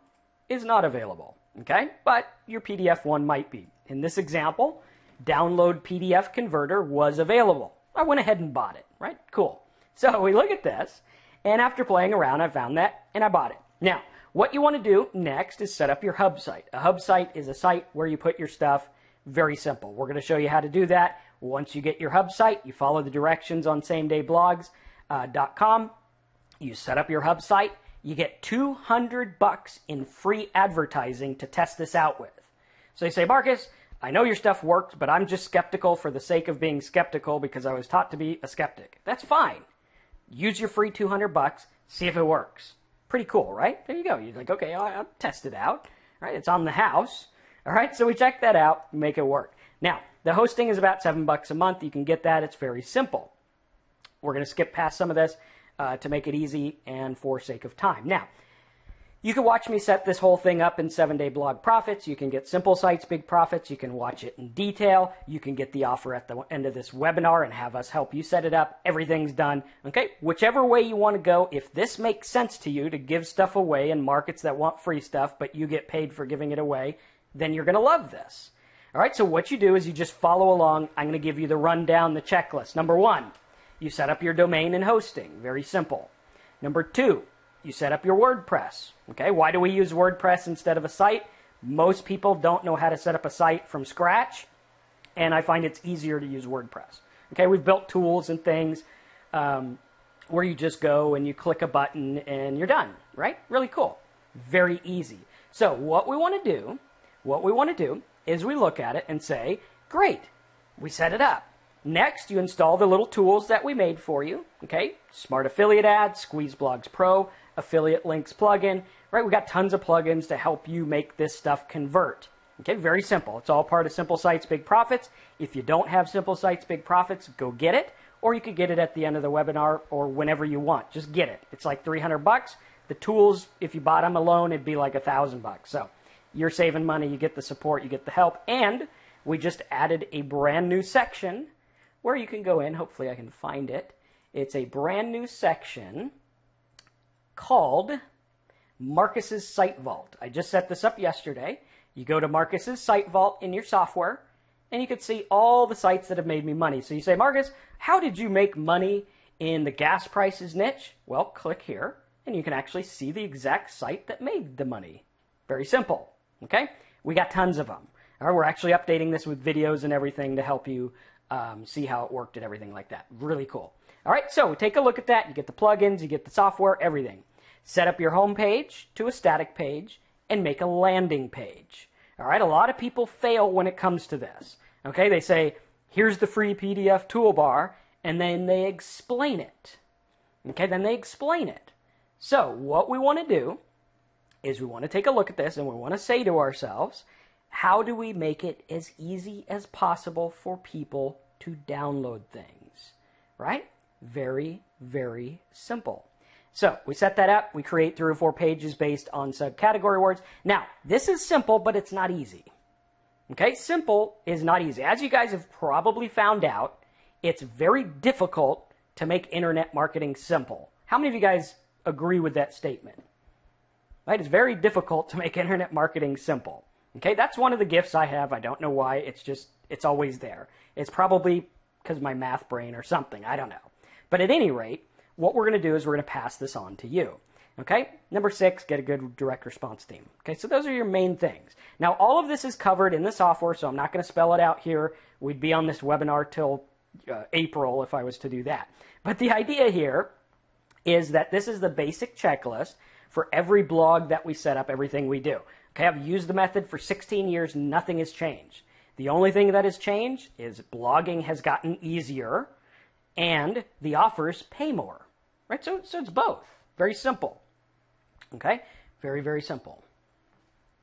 is not available, okay? But your PDF one might be. In this example, download PDF converter was available. I went ahead and bought it, right? Cool. So we look at this, and after playing around, I found that, and I bought it. Now, what you want to do next is set up your hub site. A hub site is a site where you put your stuff. Very simple. We're going to show you how to do that. Once you get your hub site, you follow the directions on samedayblogs.com. You set up your hub site. You get $200 in free advertising to test this out with. So you say, Marcus, I know your stuff works, but I'm just skeptical for the sake of being skeptical because I was taught to be a skeptic. That's fine. Use your free $200, see if it works. Pretty cool, right? There you go. You're like, okay, I'll test it out. Right? It's on the house. All right, so we check that out, make it work. Now, the hosting is about $7 a month. You can get that. It's very simple. We're going to skip past some of this to make it easy and for sake of time. Now, you can watch me set this whole thing up in 7-Day Blog Profits. You can get Simple Sites, Big Profits. You can watch it in detail. You can get the offer at the end of this webinar and have us help you set it up. Everything's done. Okay, whichever way you want to go, if this makes sense to you to give stuff away in markets that want free stuff, but you get paid for giving it away, then you're going to love this. All right, so what you do is you just follow along. I'm going to give you the rundown, the checklist. Number 1, you set up your domain and hosting. Very simple. Number 2, you set up your WordPress. Okay, why do we use WordPress instead of a site? Most people don't know how to set up a site from scratch, and I find it's easier to use WordPress. Okay, we've built tools and things where you just go and you click a button and you're done, right? Really cool. Very easy. So what we want to do is we look at it and say, great, we set it up. Next, you install the little tools that we made for you, okay? Smart Affiliate Ads, Squeeze Blogs Pro, Affiliate Links plugin, right? We got tons of plugins to help you make this stuff convert. Okay, very simple. It's all part of Simple Sites, Big Profits. If you don't have Simple Sites, Big Profits, go get it, or you could get it at the end of the webinar or whenever you want. Just get it. It's like $300. The tools, if you bought them alone, it'd be like $1,000. So you're saving money, you get the support, you get the help, and we just added a brand new section where you can go in. Hopefully I can find it. It's a brand new section called Marcus's Site Vault. I just set this up yesterday. You go to Marcus's Site Vault in your software, and you can see all the sites that have made me money. So you say, Marcus, how did you make money in the gas prices niche? Well, click here, and you can actually see the exact site that made the money. Very simple. Okay? We got tons of them. All right, we're actually updating this with videos and everything to help you see how it worked and everything like that. Really cool. All right, so take a look at that. You get the plugins, you get the software, everything. Set up your home page to a static page and make a landing page. All right, a lot of people fail when it comes to this. Okay, they say, here's the free PDF toolbar, and then they explain it. Okay, then they explain it. So what we want to do is we want to take a look at this and we want to say to ourselves, how do we make it as easy as possible for people to download things, right? Very, very simple. So we set that up. We create 3 or 4 pages based on subcategory words. Now, this is simple, but it's not easy. Okay, simple is not easy. As you guys have probably found out, it's very difficult to make internet marketing simple. How many of you guys agree with that statement? Right? It's very difficult to make internet marketing simple. Okay, that's one of the gifts I have. I don't know why. It's always there. It's probably because of my math brain or something. I don't know. But at any rate, what we're going to do is we're going to pass this on to you. Okay, number 6, get a good direct response theme. Okay, so those are your main things. Now, all of this is covered in the software, so I'm not going to spell it out here. We'd be on this webinar till April if I was to do that. But the idea here is that this is the basic checklist for every blog that we set up, everything we do. Okay, I've used the method for 16 years, nothing has changed. The only thing that has changed is blogging has gotten easier and the offers pay more, right? So it's both. Very simple. Okay, very, very simple.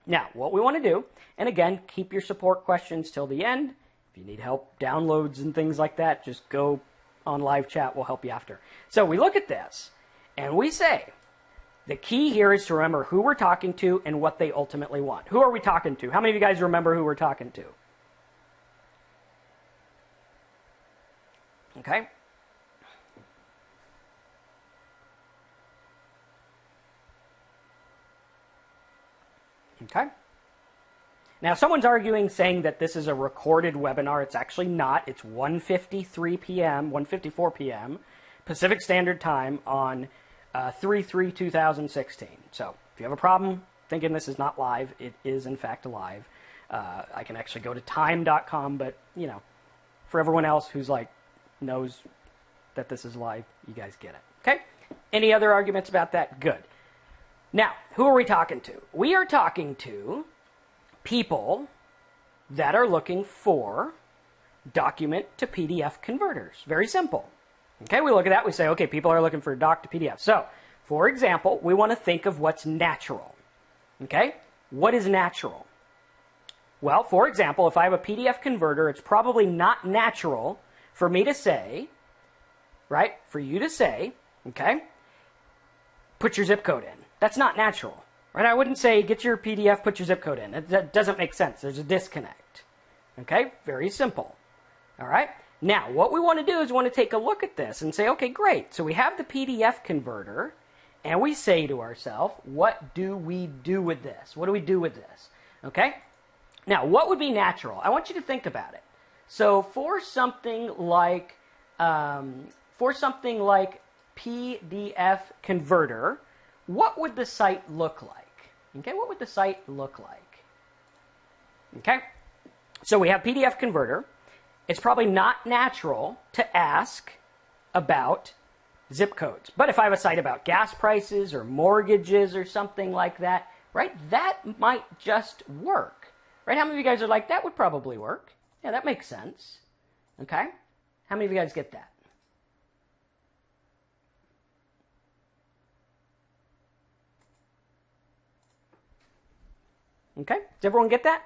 Now, what we want to do, and again, keep your support questions till the end. If you need help, downloads and things like that, just go on live chat. We'll help you after. So we look at this and we say, the key here is to remember who we're talking to and what they ultimately want. Who are we talking to? How many of you guys remember who we're talking to? Okay. Okay. Now, someone's arguing saying that this is a recorded webinar. It's actually not. It's 1:53 p.m., 1:54 p.m. Pacific Standard Time on 3/3/2016. So if you have a problem thinking this is not live, it is in fact live. I can actually go to time.com, but you know, for everyone else who's like knows that this is live, you guys get it. Okay? Any other arguments about that? Good. Now, who are we talking to? We are talking to people that are looking for document to PDF converters. Very simple. Okay, we look at that, we say, okay, people are looking for doc to PDF. So, for example, we want to think of what's natural. Okay, what is natural? Well, for example, if I have a PDF converter, it's probably not natural for me to say, right, for you to say, okay, put your zip code in. That's not natural, right? I wouldn't say get your PDF, put your zip code in. That doesn't make sense. There's a disconnect. Okay, very simple. All right. Now, what we want to do is we want to take a look at this and say, okay, great. So we have the PDF converter, and we say to ourselves, what do we do with this? What do we do with this? Okay. Now, what would be natural? I want you to think about it. So for something like PDF converter, what would the site look like? Okay, what would the site look like? Okay, so we have PDF converter. It's probably not natural to ask about zip codes. But if I have a site about gas prices or mortgages or something like that, right, that might just work. Right, how many of you guys are like, that would probably work? Yeah, that makes sense. Okay, how many of you guys get that? Okay, does everyone get that?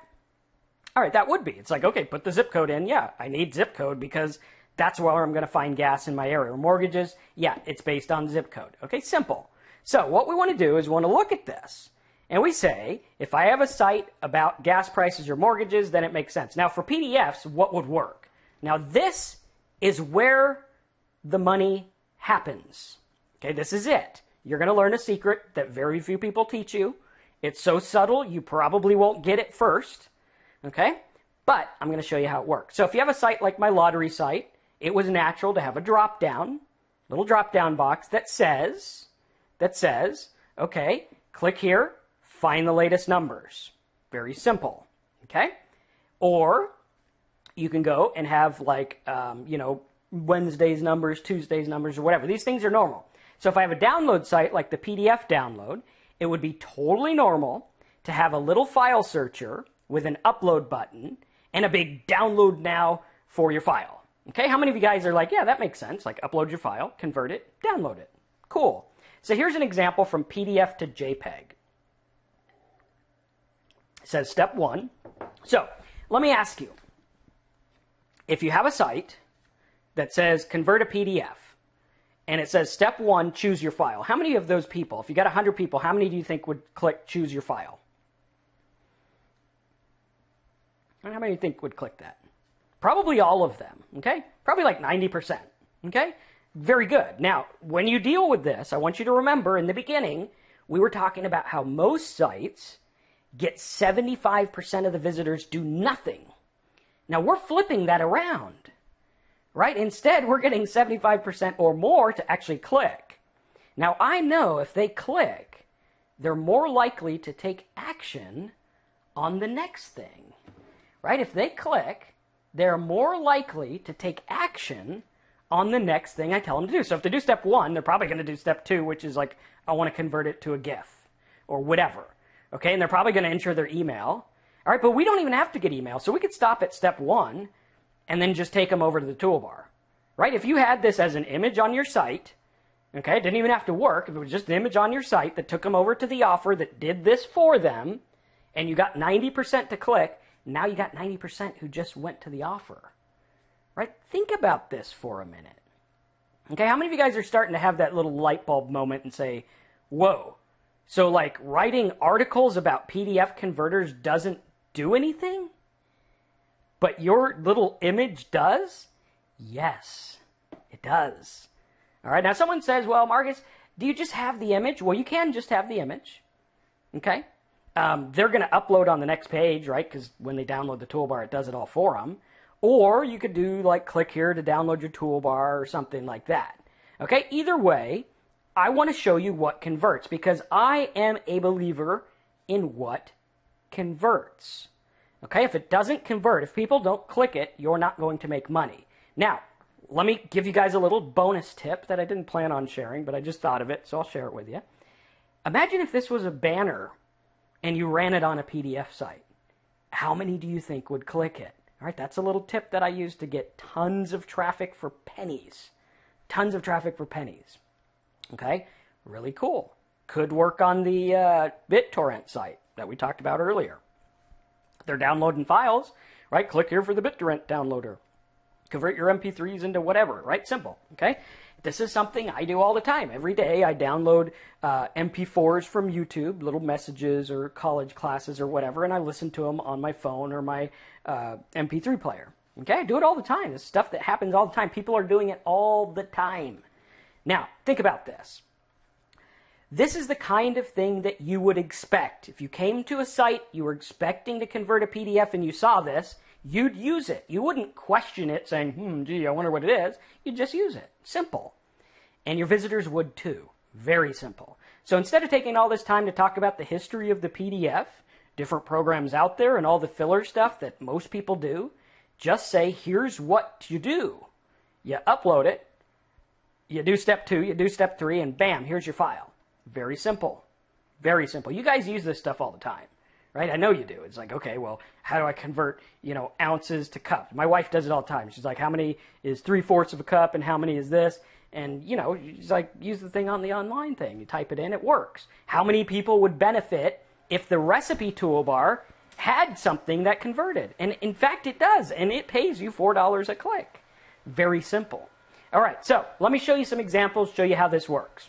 All right, that would be. It's like, okay, put the zip code in. Yeah, I need zip code because that's where I'm going to find gas in my area. Or mortgages, yeah, it's based on zip code. Okay, simple. So what we want to do is we want to look at this. And we say, if I have a site about gas prices or mortgages, then it makes sense. Now, for PDFs, what would work? Now, this is where the money happens. Okay, this is it. You're going to learn a secret that very few people teach you. It's so subtle, you probably won't get it first, okay? But I'm going to show you how it works. So if you have a site like my lottery site, it was natural to have a drop-down, little drop-down box that says, okay, click here, find the latest numbers. Very simple, okay? Or you can go and have like, Wednesday's numbers, Tuesday's numbers, or whatever. These things are normal. So if I have a download site like the PDF download, it would be totally normal to have a little file searcher with an upload button and a big download now for your file. Okay, how many of you guys are like, yeah, that makes sense. Like upload your file, convert it, download it. Cool. So here's an example from PDF to JPEG. It says step 1. So let me ask you, if you have a site that says convert a PDF, and it says step 1, choose your file. How many of those people, if you got 100 people, how many do you think would click choose your file? How many do you think would click that? Probably all of them, okay? Probably like 90%, okay? Very good. Now, when you deal with this, I want you to remember in the beginning, we were talking about how most sites get 75% of the visitors do nothing. Now, we're flipping that around. Right? Instead, we're getting 75% or more to actually click. Now, I know if they click, they're more likely to take action on the next thing. Right? If they click, they're more likely to take action on the next thing I tell them to do. So if they do step 1, they're probably going to do step 2, which is like, I want to convert it to a GIF or whatever. Okay, and they're probably going to enter their email. All right, but we don't even have to get email. So we could stop at step 1 and then just take them over to the toolbar. Right? If you had this as an image on your site, okay, it didn't even have to work. If it was just an image on your site that took them over to the offer that did this for them, and you got 90% to click, now you got 90% who just went to the offer. Right? Think about this for a minute. Okay, how many of you guys are starting to have that little light bulb moment and say, whoa, so like writing articles about PDF converters doesn't do anything? But your little image does? Yes, it does. All right, now someone says, well, Marcus, do you just have the image? Well, you can just have the image, okay? They're going to upload on the next page, right? Because when they download the toolbar, it does it all for them. Or you could do like click here to download your toolbar or something like that. Okay, either way, I want to show you what converts because I am a believer in what converts. Okay, if it doesn't convert, if people don't click it, you're not going to make money. Now, let me give you guys a little bonus tip that I didn't plan on sharing, but I just thought of it, so I'll share it with you. Imagine if this was a banner and you ran it on a PDF site. How many do you think would click it? All right, that's a little tip that I use to get tons of traffic for pennies. Tons of traffic for pennies. Okay, really cool. Could work on the BitTorrent site that we talked about earlier. They're downloading files, right? Click here for the BitTorrent downloader. Convert your MP3s into whatever, right? Simple, okay? This is something I do all the time. Every day I download MP4s from YouTube, little messages or college classes or whatever, and I listen to them on my phone or my MP3 player. Okay, I do it all the time. It's stuff that happens all the time. People are doing it all the time. Now, think about this. This is the kind of thing that you would expect. If you came to a site, you were expecting to convert a PDF and you saw this, you'd use it. You wouldn't question it saying, gee, I wonder what it is. You'd just use it. Simple. And your visitors would too. Very simple. So instead of taking all this time to talk about the history of the PDF, different programs out there and all the filler stuff that most people do, just say, here's what you do. You upload it, you do step 2, you do step 3, and bam, here's your file. Very simple. Very simple. You guys use this stuff all the time, right? I know you do. It's like, okay, well, how do I convert, ounces to cups? My wife does it all the time. She's like, how many is 3/4 of a cup and how many is this? And, she's like, use the thing on the online thing. You type it in, it works. How many people would benefit if the recipe toolbar had something that converted? And in fact, it does. And it pays you $4 a click. Very simple. All right, so let me show you some examples, show you how this works.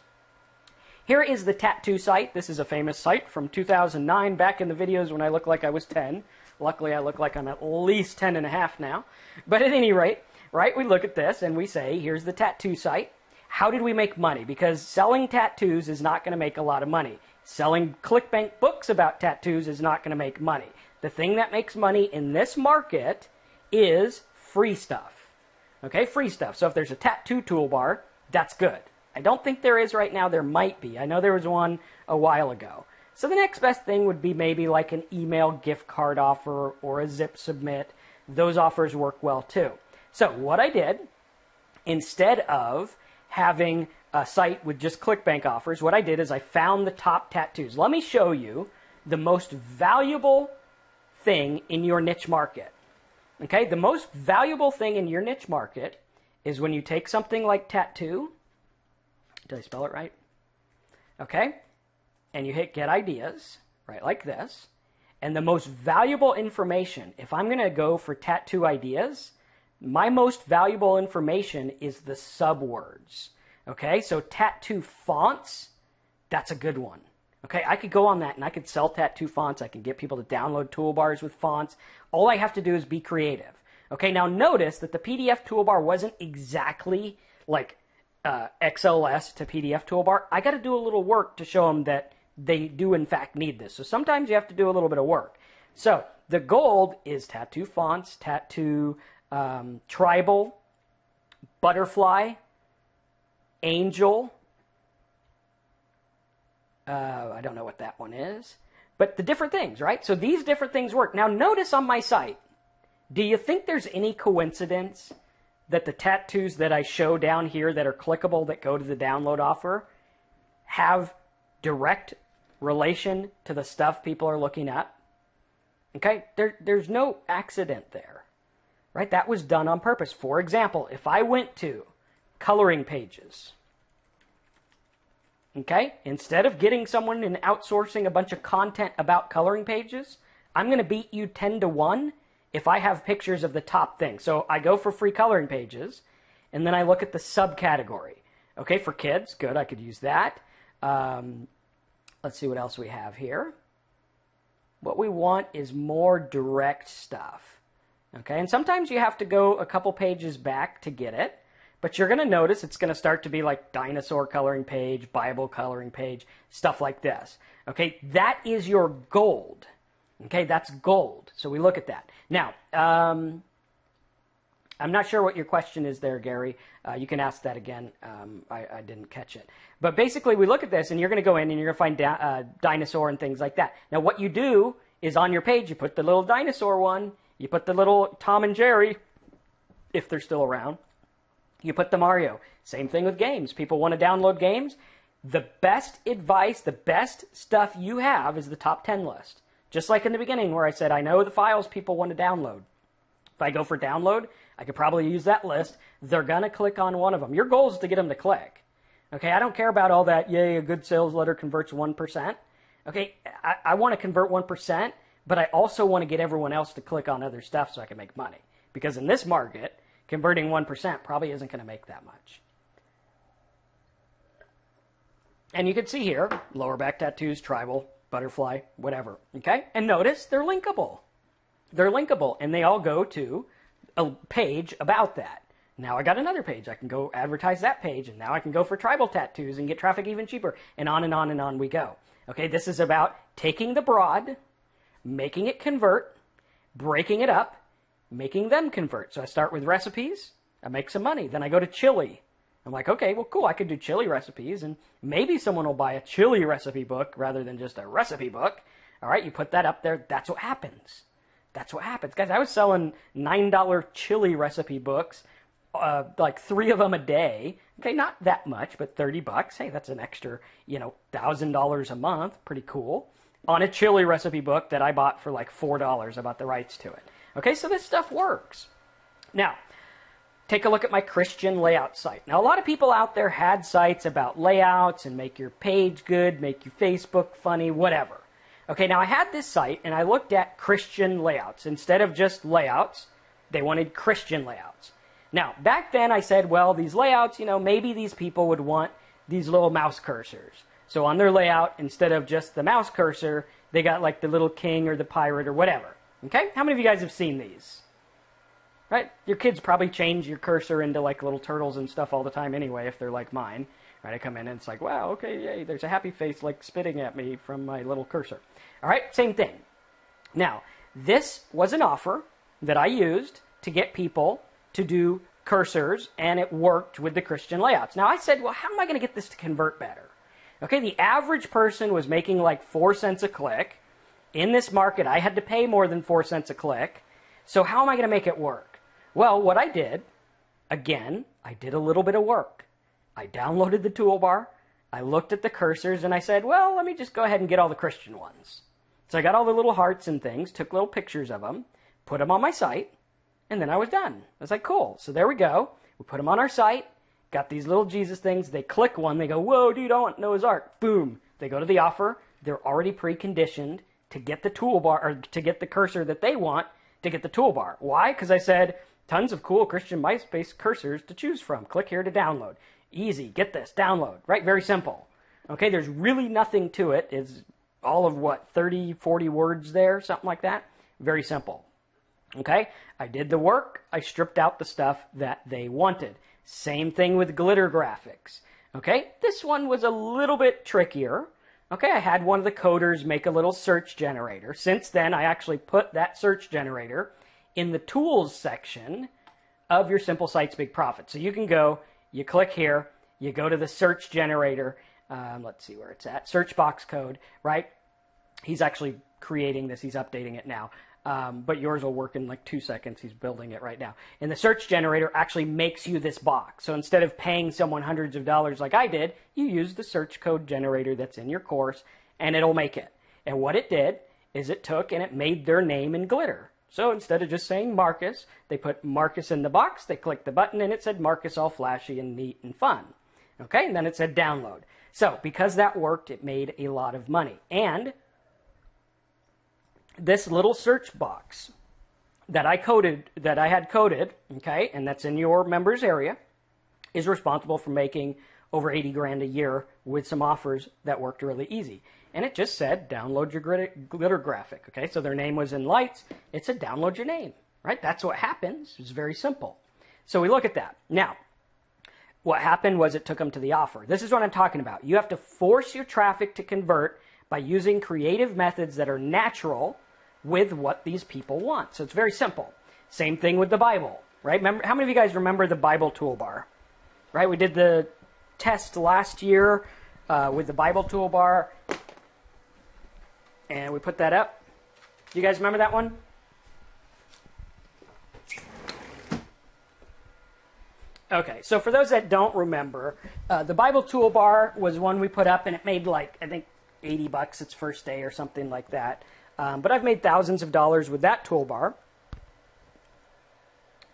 Here is the Tattoo site. This is a famous site from 2009, back in the videos when I looked like I was 10. Luckily, I look like I'm at least 10 and a half now. But at any rate, right, we look at this and we say, here's the Tattoo site. How did we make money? Because selling tattoos is not going to make a lot of money. Selling ClickBank books about tattoos is not going to make money. The thing that makes money in this market is free stuff. Okay, free stuff. So if there's a tattoo toolbar, that's good. I don't think there is right now. There might be. I know there was one a while ago. So the next best thing would be maybe like an email gift card offer or a zip submit. Those offers work well too. So what I did, instead of having a site with just ClickBank offers, what I did is I found the top tattoos. Let me show you the most valuable thing in your niche market. Okay, the most valuable thing in your niche market is when you take something like tattoo. Did I spell it right? Okay, and you hit get ideas, right, like this. And the most valuable information, if I'm going to go for tattoo ideas, my most valuable information is the subwords. Okay, so tattoo fonts, that's a good one. Okay, I could go on that and I could sell tattoo fonts. I can get people to download toolbars with fonts. All I have to do is be creative. Okay, now notice that the PDF toolbar wasn't exactly like XLS to PDF toolbar. I got to do a little work to show them that they do in fact need this. So sometimes you have to do a little bit of work. So the gold is tattoo fonts, tattoo tribal, butterfly, angel. I don't know what that one is. But the different things, right? So these different things work. Now notice on my site, do you think there's any coincidence that the tattoos that I show down here that are clickable that go to the download offer have direct relation to the stuff people are looking at. Okay, there's no accident there, right? That was done on purpose. For example, if I went to coloring pages, okay, instead of getting someone and outsourcing a bunch of content about coloring pages, I'm going to beat you 10 to 1 if I have pictures of the top thing. So I go for free coloring pages, and then I look at the subcategory. Okay, for kids, good, I could use that. Let's see what else we have here. What we want is more direct stuff. Okay, and sometimes you have to go a couple pages back to get it, but you're going to notice it's going to start to be like dinosaur coloring page, Bible coloring page, stuff like this. Okay, that is your gold. Okay, that's gold. So we look at that. Now, I'm not sure what your question is there, Gary. You can ask that again. I didn't catch it. But basically, we look at this, and you're going to go in, and you're going to find dinosaur and things like that. Now, what you do is on your page, you put the little dinosaur one, you put the little Tom and Jerry, if they're still around. You put the Mario. Same thing with games. People want to download games. The best advice, the best stuff you have is the top 10 list. Just like in the beginning where I said, I know the files people want to download. If I go for download, I could probably use that list. They're going to click on one of them. Your goal is to get them to click. Okay, I don't care about all that, yay, a good sales letter converts 1%. Okay, I want to convert 1%, but I also want to get everyone else to click on other stuff so I can make money. Because in this market, converting 1% probably isn't going to make that much. And you can see here, lower back tattoos, tribal, butterfly, whatever. Okay, and notice they're linkable. They're linkable, and they all go to a page about that. Now I got another page. I can go advertise that page, and now I can go for tribal tattoos and get traffic even cheaper, and on and on and on we go. Okay, this is about taking the broad, making it convert, breaking it up, making them convert. So I start with recipes, I make some money. Then I go to chili. I'm like, okay, well, cool, I could do chili recipes, and maybe someone will buy a chili recipe book rather than just a recipe book. All right, you put that up there. That's what happens. That's what happens. Guys, I was selling $9 chili recipe books, like 3 of them a day. Okay, not that much, but $30. Hey, that's an extra, $1,000 a month. Pretty cool. On a chili recipe book that I bought for like $4. I bought the rights to it. Okay, so this stuff works. Now, take a look at my Christian layout site. Now, a lot of people out there had sites about layouts and make your page good, make your Facebook funny, whatever. Okay, now I had this site, and I looked at Christian layouts. Instead of just layouts, they wanted Christian layouts. Now, back then I said, well, these layouts, maybe these people would want these little mouse cursors. So on their layout, instead of just the mouse cursor, they got like the little king or the pirate or whatever. Okay, how many of you guys have seen these? Right? Your kids probably change your cursor into like little turtles and stuff all the time anyway, if they're like mine. Right? I come in and it's like, wow, okay, yay, there's a happy face like spitting at me from my little cursor. All right, same thing. Now, this was an offer that I used to get people to do cursors, and it worked with the Christian layouts. Now, I said, well, how am I going to get this to convert better? Okay, the average person was making like 4 cents a click. In this market, I had to pay more than 4 cents a click. So how am I going to make it work? Well, what I did, again, I did a little bit of work. I downloaded the toolbar, I looked at the cursors, and I said, well, let me just go ahead and get all the Christian ones. So I got all the little hearts and things, took little pictures of them, put them on my site, and then I was done. I was like, cool. So there we go. We put them on our site, got these little Jesus things. They click one, they go, whoa, dude, I want Noah's Ark. Boom. They go to the offer. They're already preconditioned to get the toolbar, or to get the cursor that they want to get the toolbar. Why? Because I said, tons of cool Christian MySpace cursors to choose from. Click here to download. Easy. Get this. Download. Right? Very simple. Okay, there's really nothing to it. It's all of what, 30, 40 words there? Something like that. Very simple. Okay, I did the work. I stripped out the stuff that they wanted. Same thing with glitter graphics. Okay, this one was a little bit trickier. Okay, I had one of the coders make a little search generator. Since then, I actually put that search generator in the tools section of your Simple Sites Big Profit. So you can go, you click here, you go to the search generator. Let's see where it's at. Search box code, right? He's actually creating this. He's updating it now. but yours will work in like 2 seconds. He's building it right now. And the search generator actually makes you this box. So instead of paying someone hundreds of dollars like I did, you use the search code generator that's in your course, and it'll make it. And what it did is it took and it made their name in glitter. So instead of just saying Marcus, they put Marcus in the box, they clicked the button, and it said Marcus all flashy and neat and fun. Okay, and then it said download. So because that worked, it made a lot of money. And this little search box that I had coded, okay, and that's in your members area, is responsible for making over 80 grand a year with some offers that worked really easy. And it just said, download your glitter graphic, okay? So their name was in lights. It said, download your name, right? That's what happens. It's very simple. So we look at that. Now, what happened was it took them to the offer. This is what I'm talking about. You have to force your traffic to convert by using creative methods that are natural with what these people want. So it's very simple. Same thing with the Bible, right? Remember, how many of you guys remember the Bible toolbar, right? We did the test last year with the Bible toolbar, and we put that up. Do you guys remember that one? Okay, so for those that don't remember, the Bible toolbar was one we put up, and it made like, I think, $80 its first day or something like that. But I've made thousands of dollars with that toolbar,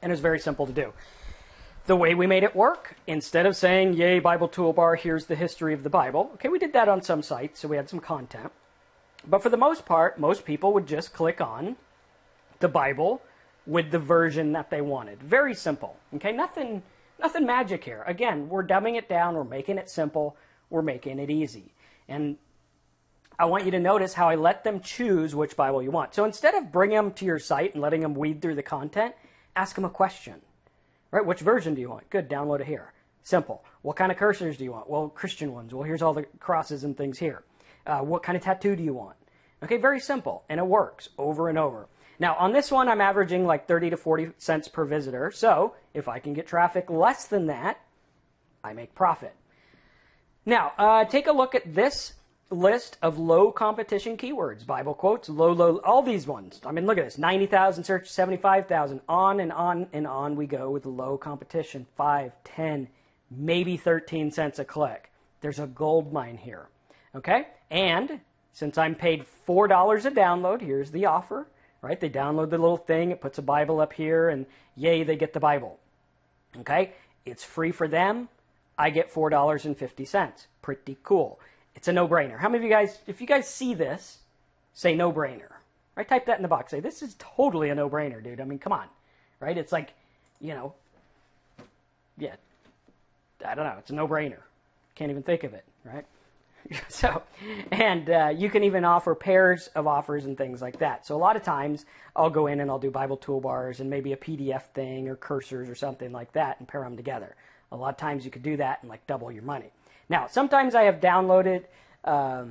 and it's very simple to do. The way we made it work, instead of saying, yay, Bible toolbar, here's the history of the Bible. Okay, we did that on some sites, so we had some content. But for the most part, most people would just click on the Bible with the version that they wanted. Very simple. Okay, nothing magic here. Again, we're dumbing it down. We're making it simple. We're making it easy. And I want you to notice how I let them choose which Bible you want. So instead of bringing them to your site and letting them weed through the content, ask them a question. Right? Which version do you want? Good, download it here. Simple. What kind of cursors do you want? Well, Christian ones. Well, here's all the crosses and things here. What kind of tattoo do you want? Okay, very simple, and it works over and over. Now, on this one, I'm averaging like 30 to 40 cents per visitor, so if I can get traffic less than that, I make profit. Now, take a look at this list of low competition keywords, Bible quotes, low, all these ones. I mean, look at this, 90,000 search, 75,000, on and on and on we go with low competition, 5, 10, maybe 13 cents a click. There's a gold mine here. Okay, and since I'm paid $4 a download, here's the offer, right? They download the little thing, it puts a Bible up here, and yay, they get the Bible. Okay, it's free for them. I get $4.50. Pretty cool. It's a no-brainer. How many of you guys, if you guys see this, say no-brainer, right? Type that in the box. Say, this is totally a no-brainer, dude. I mean, come on, right? It's like, you know, yeah, I don't know. It's a no-brainer. Can't even think of it, right? So, and you can even offer pairs of offers and things like that. So a lot of times I'll go in and I'll do Bible toolbars and maybe a PDF thing or cursors or something like that and pair them together. A lot of times you could do that and like double your money. Now, sometimes I have downloaded a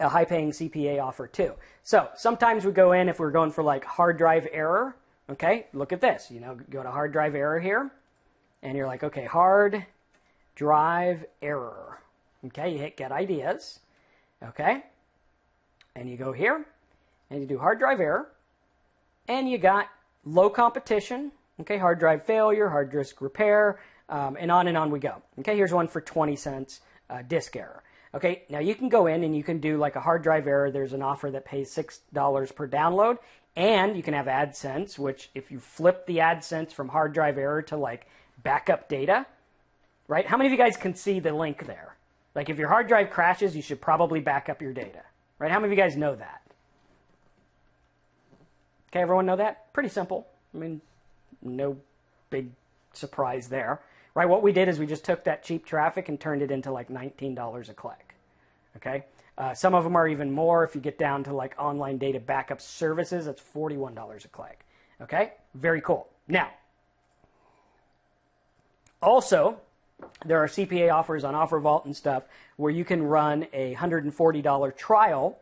high-paying CPA offer too. So sometimes we go in if we're going for like hard drive error. Okay, look at this. You know, go to hard drive error here, and you're like, okay, hard drive error. Okay, you hit get ideas. Okay, and you go here, and you do hard drive error, and you got low competition. Okay, hard drive failure, hard disk repair, and on we go. Okay, here's one for 20 cents, disk error. Okay, now you can go in and you can do like a hard drive error. There's an offer that pays $6 per download, and you can have AdSense, which if you flip the AdSense from hard drive error to like backup data, right? How many of you guys can see the link there? Like if your hard drive crashes, you should probably back up your data, right? How many of you guys know that? Okay, everyone know that? Pretty simple. I mean, no big surprise there, right? What we did is we just took that cheap traffic and turned it into like $19 a click, okay? Some of them are even more. If you get down to like online data backup services, that's $41 a click, okay? Very cool. Now, also, there are CPA offers on Offer Vault and stuff where you can run a $140 trial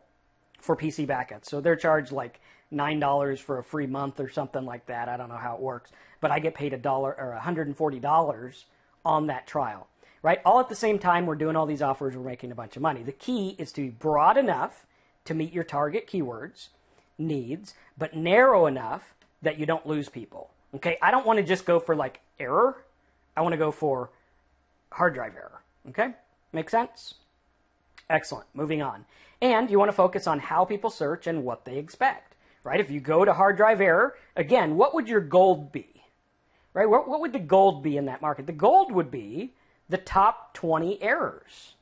for PC backups. So they're charged like $9 for a free month or something like that. I don't know how it works, but I get paid $1 or $140 on that trial, right? All at the same time, we're doing all these offers, we're making a bunch of money. The key is to be broad enough to meet your target keywords, needs, but narrow enough that you don't lose people. Okay, I don't want to just go for like error. I want to go for hard drive error. Okay, make sense? Excellent. Moving on. And you want to focus on how people search and what they expect, right? If you go to hard drive error, again, what would your gold be, right? What would the gold be in that market? The gold would be the top 20 errors,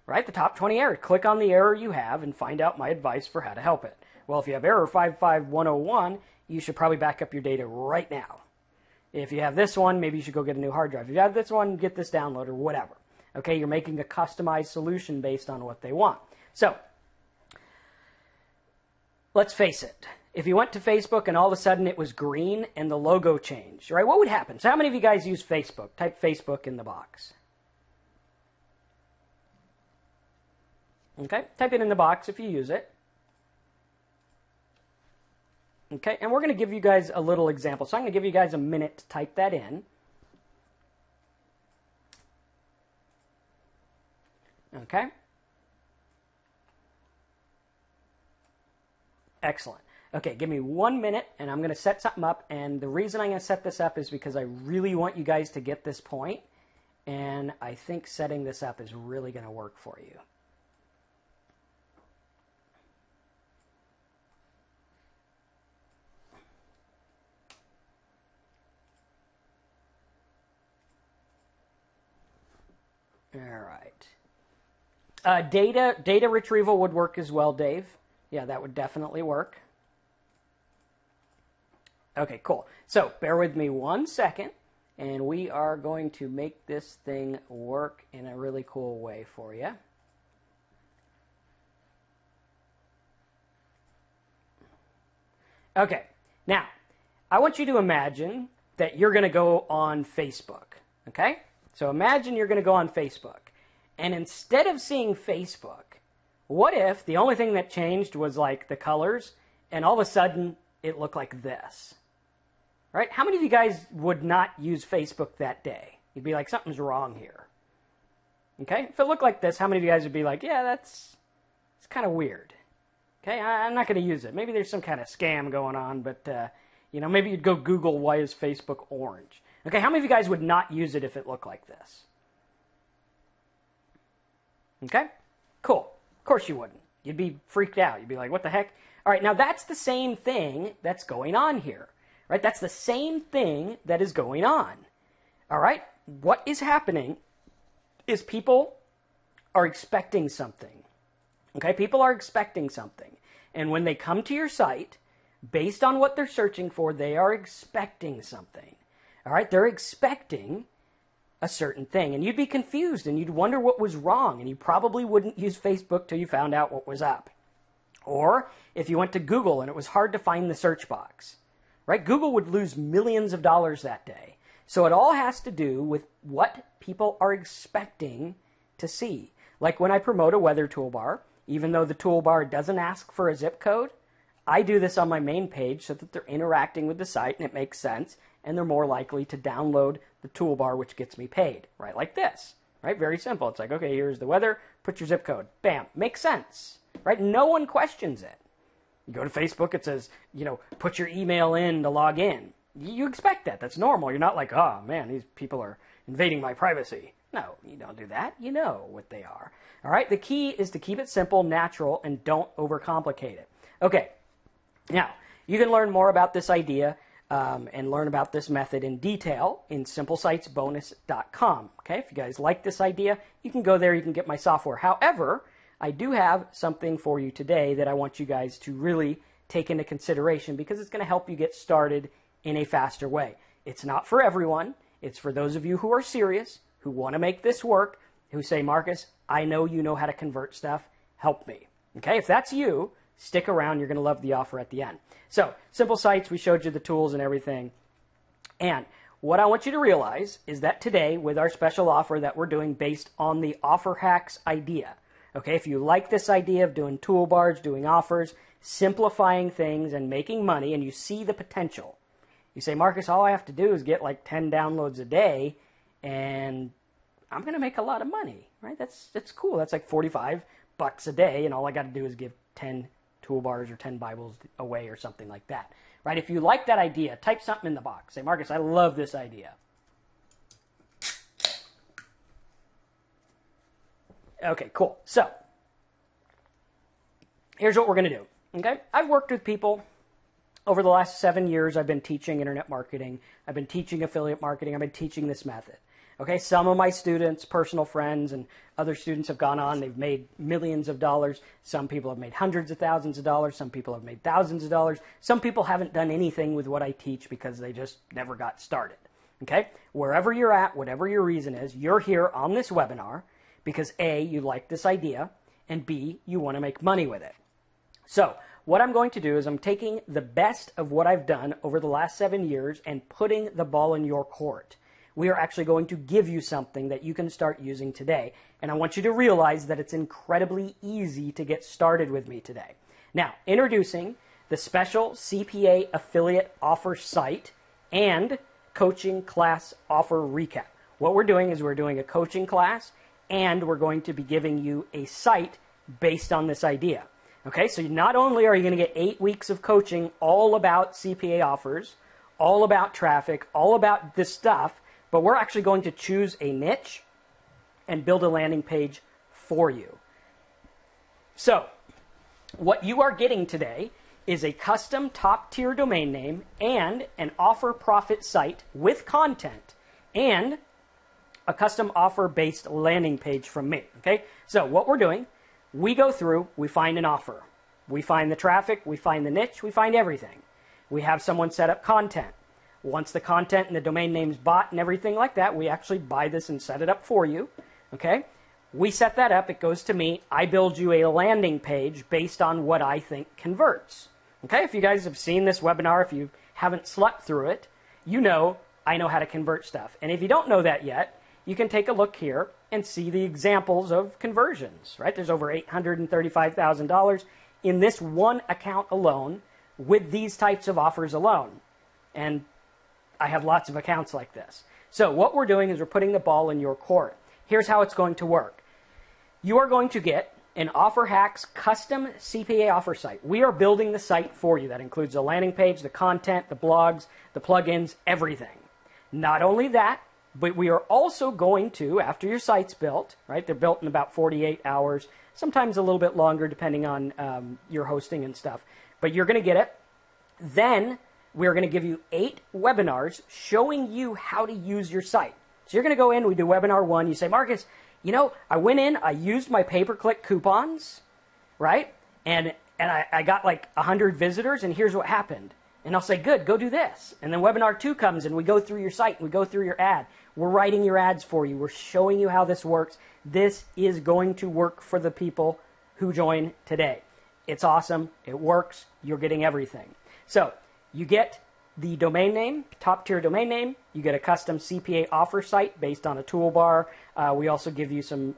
right? The top 20 errors. Click on the error you have and find out my advice for how to help it. Well, if you have error 55101, you should probably back up your data right now. If you have this one, maybe you should go get a new hard drive. If you have this one, get this download or whatever. Okay, you're making a customized solution based on what they want. So, let's face it. If you went to Facebook and all of a sudden it was green and the logo changed, right? What would happen? So how many of you guys use Facebook? Type Facebook in the box. Okay, type it in the box if you use it. Okay, and we're going to give you guys a little example. So I'm going to give you guys a minute to type that in. Okay. Excellent. Okay, give me 1 minute, and I'm going to set something up. And the reason I'm going to set this up is because I really want you guys to get this point, and I think setting this up is really going to work for you. All right. Data retrieval would work as well, Dave. Yeah, that would definitely work. Okay, cool. So bear with me 1 second, and we are going to make this thing work in a really cool way for you. Okay, now, I want you to imagine that you're going to go on Facebook, okay? So imagine you're going to go on Facebook, and instead of seeing Facebook, what if the only thing that changed was like the colors, and all of a sudden it looked like this? Right? How many of you guys would not use Facebook that day? You'd be like, something's wrong here. Okay? If it looked like this, how many of you guys would be like, yeah, it's kind of weird. Okay? I'm not going to use it. Maybe there's some kind of scam going on, but maybe you'd go Google, why is Facebook orange? Okay, how many of you guys would not use it if it looked like this? Okay? Cool. Of course you wouldn't. You'd be freaked out. You'd be like, what the heck? All right, now that's the same thing that's going on here. Right? That's the same thing that is going on. All right? What is happening is people are expecting something. Okay? People are expecting something. And when they come to your site, based on what they're searching for, they are expecting something. All right? They're expecting a certain thing. And you'd be confused and you'd wonder what was wrong. And you probably wouldn't use Facebook till you found out what was up. Or if you went to Google and it was hard to find the search box. Right? Google would lose millions of dollars that day. So it all has to do with what people are expecting to see. Like when I promote a weather toolbar, even though the toolbar doesn't ask for a zip code, I do this on my main page so that they're interacting with the site and it makes sense, and they're more likely to download the toolbar, which gets me paid. Right? Like this. Right? Very simple. It's like, okay, here's the weather, put your zip code. Bam. Makes sense. Right? No one questions it. You go to Facebook, it says, put your email in to log in. You expect that. That's normal. You're not like, oh, man, these people are invading my privacy. No, you don't do that. You know what they are. All right? The key is to keep it simple, natural, and don't overcomplicate it. Okay. Now, you can learn more about this idea and learn about this method in detail in simplesitesbonus.com. Okay? If you guys like this idea, you can go there. You can get my software. However, I do have something for you today that I want you guys to really take into consideration because it's going to help you get started in a faster way. It's not for everyone. It's for those of you who are serious, who want to make this work, who say, Marcus, I know you know how to convert stuff. Help me. Okay? If that's you, stick around. You're going to love the offer at the end. So, Simple Sites, we showed you the tools and everything. And what I want you to realize is that today, with our special offer that we're doing based on the Offer Hacks idea, okay, if you like this idea of doing toolbars, doing offers, simplifying things, and making money, and you see the potential, you say, Marcus, all I have to do is get like 10 downloads a day, and I'm going to make a lot of money, right? That's cool. That's like $45 a day, and all I got to do is give 10 toolbars or 10 Bibles away or something like that, right? If you like that idea, type something in the box. Say, Marcus, I love this idea. Okay, cool. So here's what we're going to do, okay? I've worked with people over the last 7 years. I've been teaching internet marketing. I've been teaching affiliate marketing. I've been teaching this method. Okay, some of my students, personal friends, and other students have gone on. They've made millions of dollars. Some people have made hundreds of thousands of dollars. Some people have made thousands of dollars. Some people haven't done anything with what I teach because they just never got started. Okay, wherever you're at, whatever your reason is, you're here on this webinar because A, you like this idea, and B, you want to make money with it. So what I'm going to do is I'm taking the best of what I've done over the last 7 years and putting the ball in your court. We are actually going to give you something that you can start using today. And I want you to realize that it's incredibly easy to get started with me today. Now, introducing the special CPA affiliate offer site and coaching class offer recap. What we're doing is we're doing a coaching class and we're going to be giving you a site based on this idea. Okay, so not only are you going to get 8 weeks of coaching all about CPA offers, all about traffic, all about this stuff, but we're actually going to choose a niche and build a landing page for you. So what you are getting today is a custom top-tier domain name and an offer profit site with content and a custom offer-based landing page from me. Okay, so what we're doing, we go through, we find an offer. We find the traffic, we find the niche, we find everything. We have someone set up content. Once the content and the domain name's bought and everything like that, we actually buy this and set it up for you, okay? We set that up, it goes to me, I build you a landing page based on what I think converts, okay? If you guys have seen this webinar, if you haven't slept through it, you know I know how to convert stuff. And if you don't know that yet, you can take a look here and see the examples of conversions, right? There's over $835,000 in this one account alone with these types of offers alone. And I have lots of accounts like this. So what we're doing is we're putting the ball in your court. Here's how it's going to work. You are going to get an Offer Hacks custom CPA offer site. We are building the site for you. That includes the landing page, the content, the blogs, the plugins, everything. Not only that, but we are also going to, after your site's built, right? They're built in about 48 hours, sometimes a little bit longer depending on your hosting and stuff. But you're going to get it. Then we're going to give you 8 webinars showing you how to use your site. So you're going to go in, we do webinar 1. You say, Marcus, you know, I went in, I used my pay-per-click coupons, right? And I got like 100 visitors, and here's what happened. And I'll say, good, go do this. And then webinar 2 comes, and we go through your site, and we go through your ad. We're writing your ads for you. We're showing you how this works. This is going to work for the people who join today. It's awesome. It works. You're getting everything. So you get the domain name, top-tier domain name. You get a custom CPA offer site based on a toolbar. We also give you some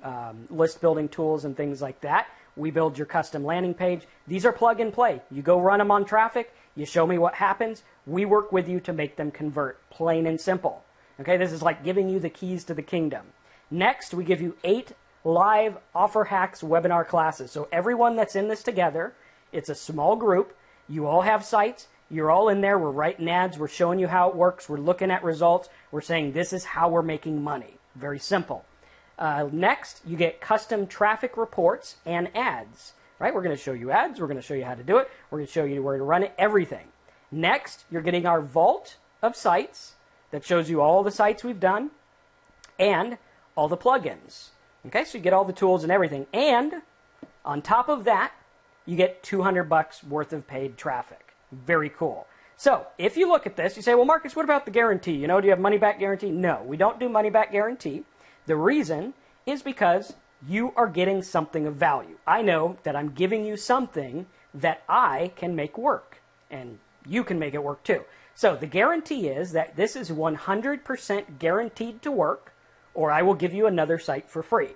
list-building tools and things like that. We build your custom landing page. These are plug-and-play. You go run them on traffic. You show me what happens. We work with you to make them convert, plain and simple. Okay, this is like giving you the keys to the kingdom. Next, we give you 8 live Offer Hacks webinar classes. So everyone that's in this together, it's a small group. You all have sites. You're all in there. We're writing ads. We're showing you how it works. We're looking at results. We're saying this is how we're making money. Very simple. Next, you get custom traffic reports and ads. Right? We're going to show you ads. We're going to show you how to do it. We're going to show you where to run it, everything. Next, you're getting our vault of sites that shows you all the sites we've done and all the plugins. Okay, so you get all the tools and everything. And on top of that, you get $200 worth of paid traffic. Very cool. So if you look at this, you say, well, Marcus, what about the guarantee? You know, do you have money back guarantee? No, we don't do money back guarantee. The reason is because you are getting something of value. I know that I'm giving you something that I can make work, and you can make it work too. So the guarantee is that this is 100% guaranteed to work, or I will give you another site for free.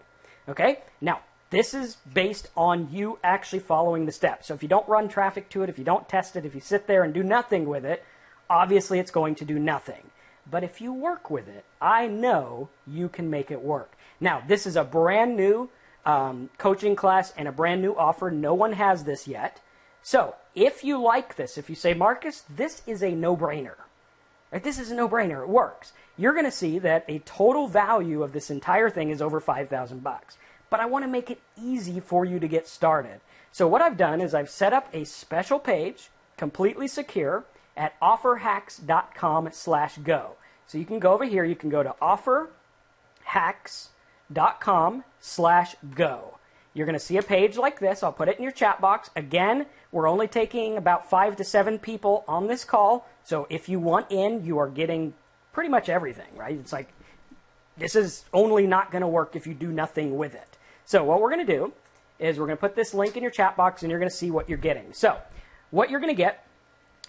Okay? Now, this is based on you actually following the steps. So if you don't run traffic to it, if you don't test it, if you sit there and do nothing with it, obviously it's going to do nothing. But if you work with it, I know you can make it work. Now, this is a brand new coaching class and a brand new offer. No one has this yet. So if you like this, if you say, Marcus, this is a no-brainer, right? This is a no-brainer. It works. You're going to see that a total value of this entire thing is over $5,000 bucks. But I want to make it easy for you to get started. So what I've done is I've set up a special page, completely secure, at offerhacks.com/go. So you can go over here. You can go to offerhacks.com/go. You're going to see a page like this. I'll put it in your chat box. Again, we're only taking about 5 to 7 people on this call. So if you want in, you are getting pretty much everything, right? It's like, this is only not going to work if you do nothing with it. So what we're going to do is we're going to put this link in your chat box, and you're going to see what you're getting. So what you're going to get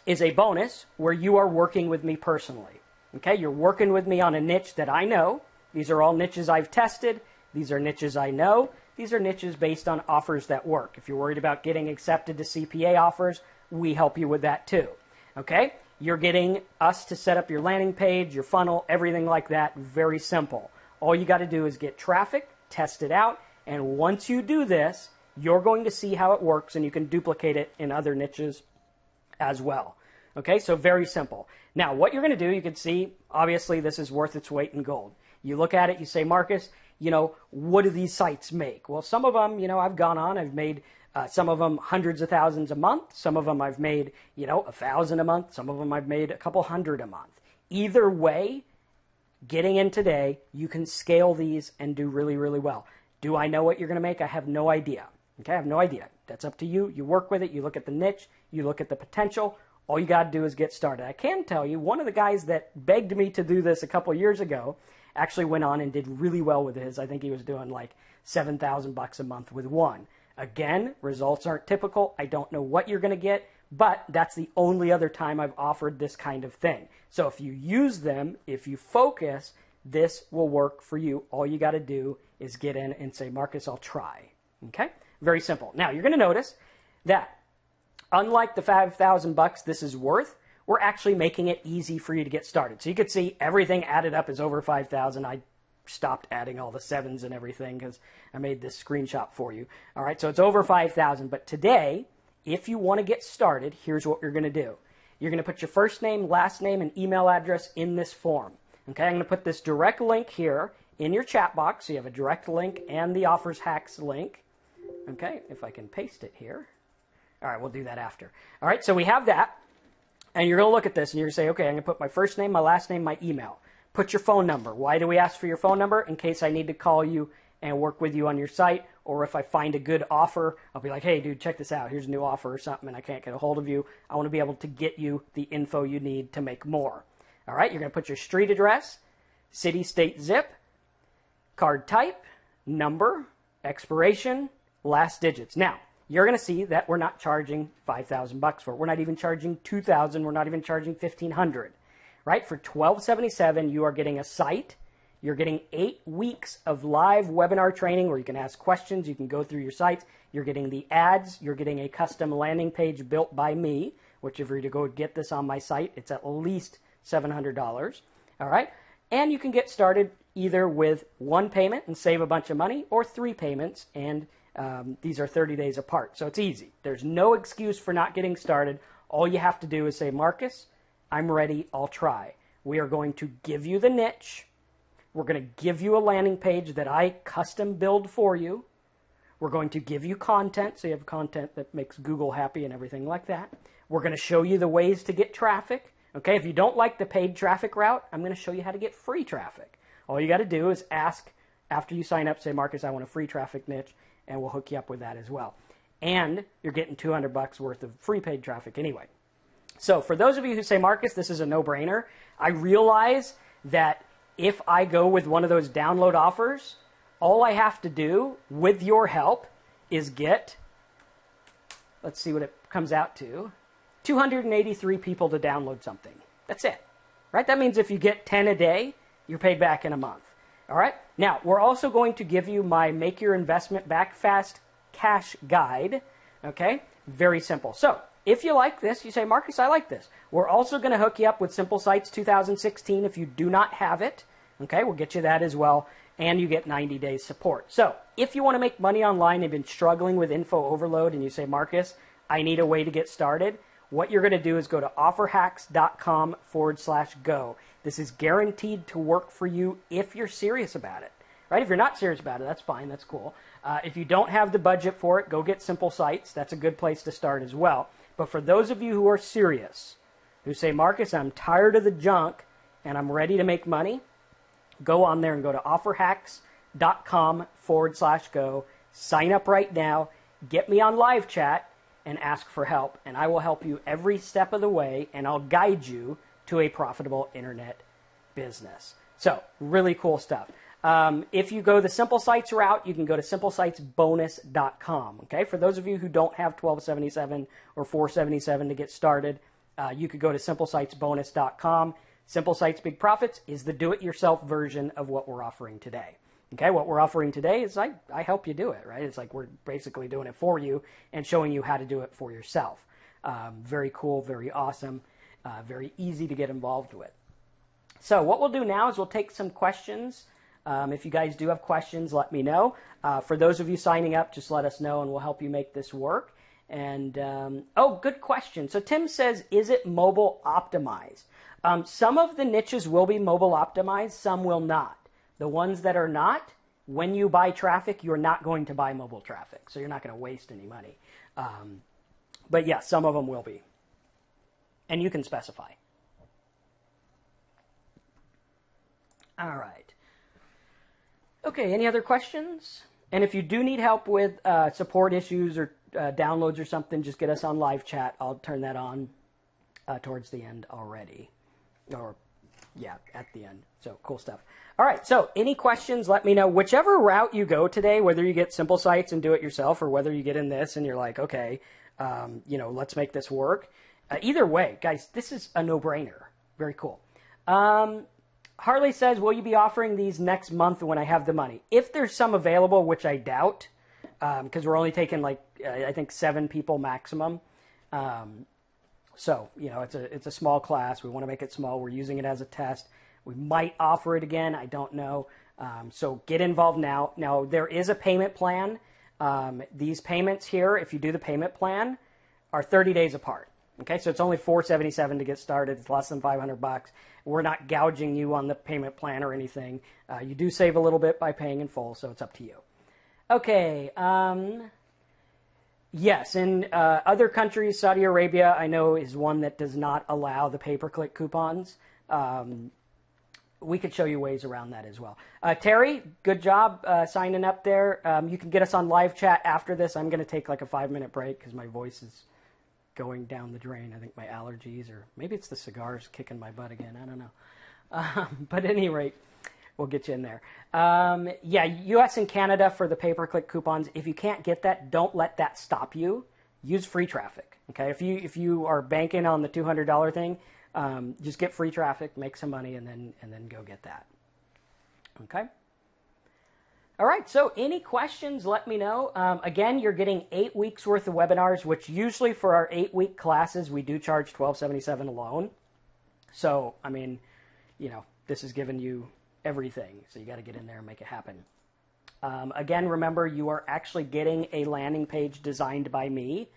is a bonus where you are working with me personally. Okay, you're working with me on a niche that I know. These are all niches I've tested. These are niches I know. These are niches based on offers that work. If you're worried about getting accepted to CPA offers, we help you with that too. Okay? You're getting us to set up your landing page, your funnel, everything like that. Very simple. All you got to do is get traffic, test it out, and once you do this, you're going to see how it works, and you can duplicate it in other niches as well. Okay? So very simple. Now, what you're going to do, you can see, obviously, this is worth its weight in gold. You look at it, you say, Marcus, what do these sites make? Well, some of them, I've gone on, I've made some of them hundreds of thousands a month. Some of them I've made, 1,000 a month. Some of them I've made a couple hundred a month. Either way, getting in today, you can scale these and do really, really well. Do I know what you're going to make? I have no idea. Okay, I have no idea. That's up to you. You work with it. You look at the niche. You look at the potential. All you got to do is get started. I can tell you, one of the guys that begged me to do this a couple years ago actually went on and did really well with his. I think he was doing like $7,000 a month with one. Again, results aren't typical. I don't know what you're going to get, but that's the only other time I've offered this kind of thing. So if you use them, if you focus, this will work for you. All you got to do is get in and say, Marcus, I'll try. Okay? Very simple. Now, you're going to notice that unlike the $5,000 this is worth, we're actually making it easy for you to get started. So you could see everything added up is over 5,000. I stopped adding all the sevens and everything because I made this screenshot for you. All right, so it's over 5,000. But today, if you want to get started, here's what you're going to do. You're going to put your first name, last name, and email address in this form. Okay, I'm going to put this direct link here in your chat box. So you have a direct link and the Offers Hacks link. Okay, if I can paste it here. All right, we'll do that after. All right, so we have that. And you're going to look at this and you're going to say, okay, I'm going to put my first name, my last name, my email. Put your phone number. Why do we ask for your phone number? In case I need to call you and work with you on your site, or if I find a good offer, I'll be like, hey, dude, check this out. Here's a new offer or something, and I can't get a hold of you. I want to be able to get you the info you need to make more. All right, you're going to put your street address, city, state, zip, card type, number, expiration, last digits. Now, you're going to see that we're not charging $5,000 for it. We're not even charging $2,000. We're not even charging $1,500. Right? For $1,277, you are getting a site. You're getting 8 weeks of live webinar training where you can ask questions. You can go through your sites. You're getting the ads. You're getting a custom landing page built by me, which if you're to go get this on my site, it's at least $700. All right? And you can get started either with 1 payment and save a bunch of money, or 3 payments, and these are 30 days apart. So it's easy. There's no excuse for not getting started. All you have to do is say, Marcus, I'm ready. I'll try. We are going to give you the niche. We're going to give you a landing page that I custom build for you. We're going to give you content, so you have content that makes Google happy and everything like that. We're going to show you the ways to get traffic. Okay, if you don't like the paid traffic route, I'm going to show you how to get free traffic. All you got to do is ask after you sign up, say, Marcus, I want a free traffic niche, and we'll hook you up with that as well. And you're getting $200 worth of free paid traffic anyway. So for those of you who say, Marcus, this is a no-brainer, I realize that if I go with one of those download offers, all I have to do with your help is get, let's see what it comes out to, 283 people to download something. That's it, right? That means if you get 10 a day, you're paid back in a month. All right? Now, we're also going to give you my Make Your Investment Back Fast Cash Guide. Okay? Very simple. So, if you like this, you say, Marcus, I like this. We're also going to hook you up with Simple Sites 2016 if you do not have it. Okay? We'll get you that as well. And you get 90 days support. So, if you want to make money online and been struggling with info overload and you say, Marcus, I need a way to get started, what you're going to do is go to offerhacks.com/go. This is guaranteed to work for you if you're serious about it. Right? If you're not serious about it, that's fine. That's cool. If you don't have the budget for it, go get Simple Sites. That's a good place to start as well. But for those of you who are serious, who say, Marcus, I'm tired of the junk and I'm ready to make money, go on there and go to offerhacks.com/go. Sign up right now. Get me on live chat and ask for help. And I will help you every step of the way, and I'll guide you to a profitable internet business. So, really cool stuff. If you go the Simple Sites route, you can go to simplesitesbonus.com. Okay, for those of you who don't have $12.77 or $4.77 to get started, you could go to simplesitesbonus.com. Simple Sites Big Profits is the do-it-yourself version of what we're offering today. Okay, what we're offering today is I help you do it, right? It's like we're basically doing it for you and showing you how to do it for yourself. Very cool, very awesome, very easy to get involved with. So what we'll do now is we'll take some questions. If you guys do have questions, let me know. For those of you signing up, just let us know and we'll help you make this work. And, oh, good question. So Tim says, is it mobile optimized? Some of the niches will be mobile optimized, some will not. The ones that are not, when you buy traffic, you're not going to buy mobile traffic. So you're not going to waste any money. But yeah, some of them will be. And you can specify. All right. Okay, any other questions? And if you do need help with support issues or downloads or something, just get us on live chat. I'll turn that on towards the end already. Or, yeah, at the end. So, cool stuff. All right, so any questions, let me know. Whichever route you go today, whether you get Simple Sites and do it yourself or whether you get in this and you're like, okay, let's make this work. Either way, guys, this is a no-brainer. Very cool. Harley says, will you be offering these next month when I have the money? If there's some available, which I doubt, because we're only taking I think 7 people maximum. So, it's a small class. We want to make it small. We're using it as a test. We might offer it again. I don't know. So get involved now. Now, there is a payment plan. These payments here, if you do the payment plan, are 30 days apart. Okay, so it's only $477 to get started. It's less than $500. We're not gouging you on the payment plan or anything. You do save a little bit by paying in full, so it's up to you. Okay. Yes, in other countries, Saudi Arabia, I know, is one that does not allow the pay-per-click coupons. We could show you ways around that as well. Terry, good job signing up there. You can get us on live chat after this. I'm going to take like a 5-minute break because my voice is going down the drain. I think my allergies, or maybe it's the cigars kicking my butt again. I don't know. But at any rate, we'll get you in there. Yeah, U.S. and Canada for the pay-per-click coupons. If you can't get that, don't let that stop you. Use free traffic. Okay, if you are banking on the $200 thing, just get free traffic, make some money, and then go get that. Okay. All right. So, any questions? Let me know. Again, you're getting 8 weeks worth of webinars, which usually for our 8-week classes we do charge $12.77 alone. So, I mean, this is giving you everything. So you got to get in there and make it happen. Again, remember, you are actually getting a landing page designed by me,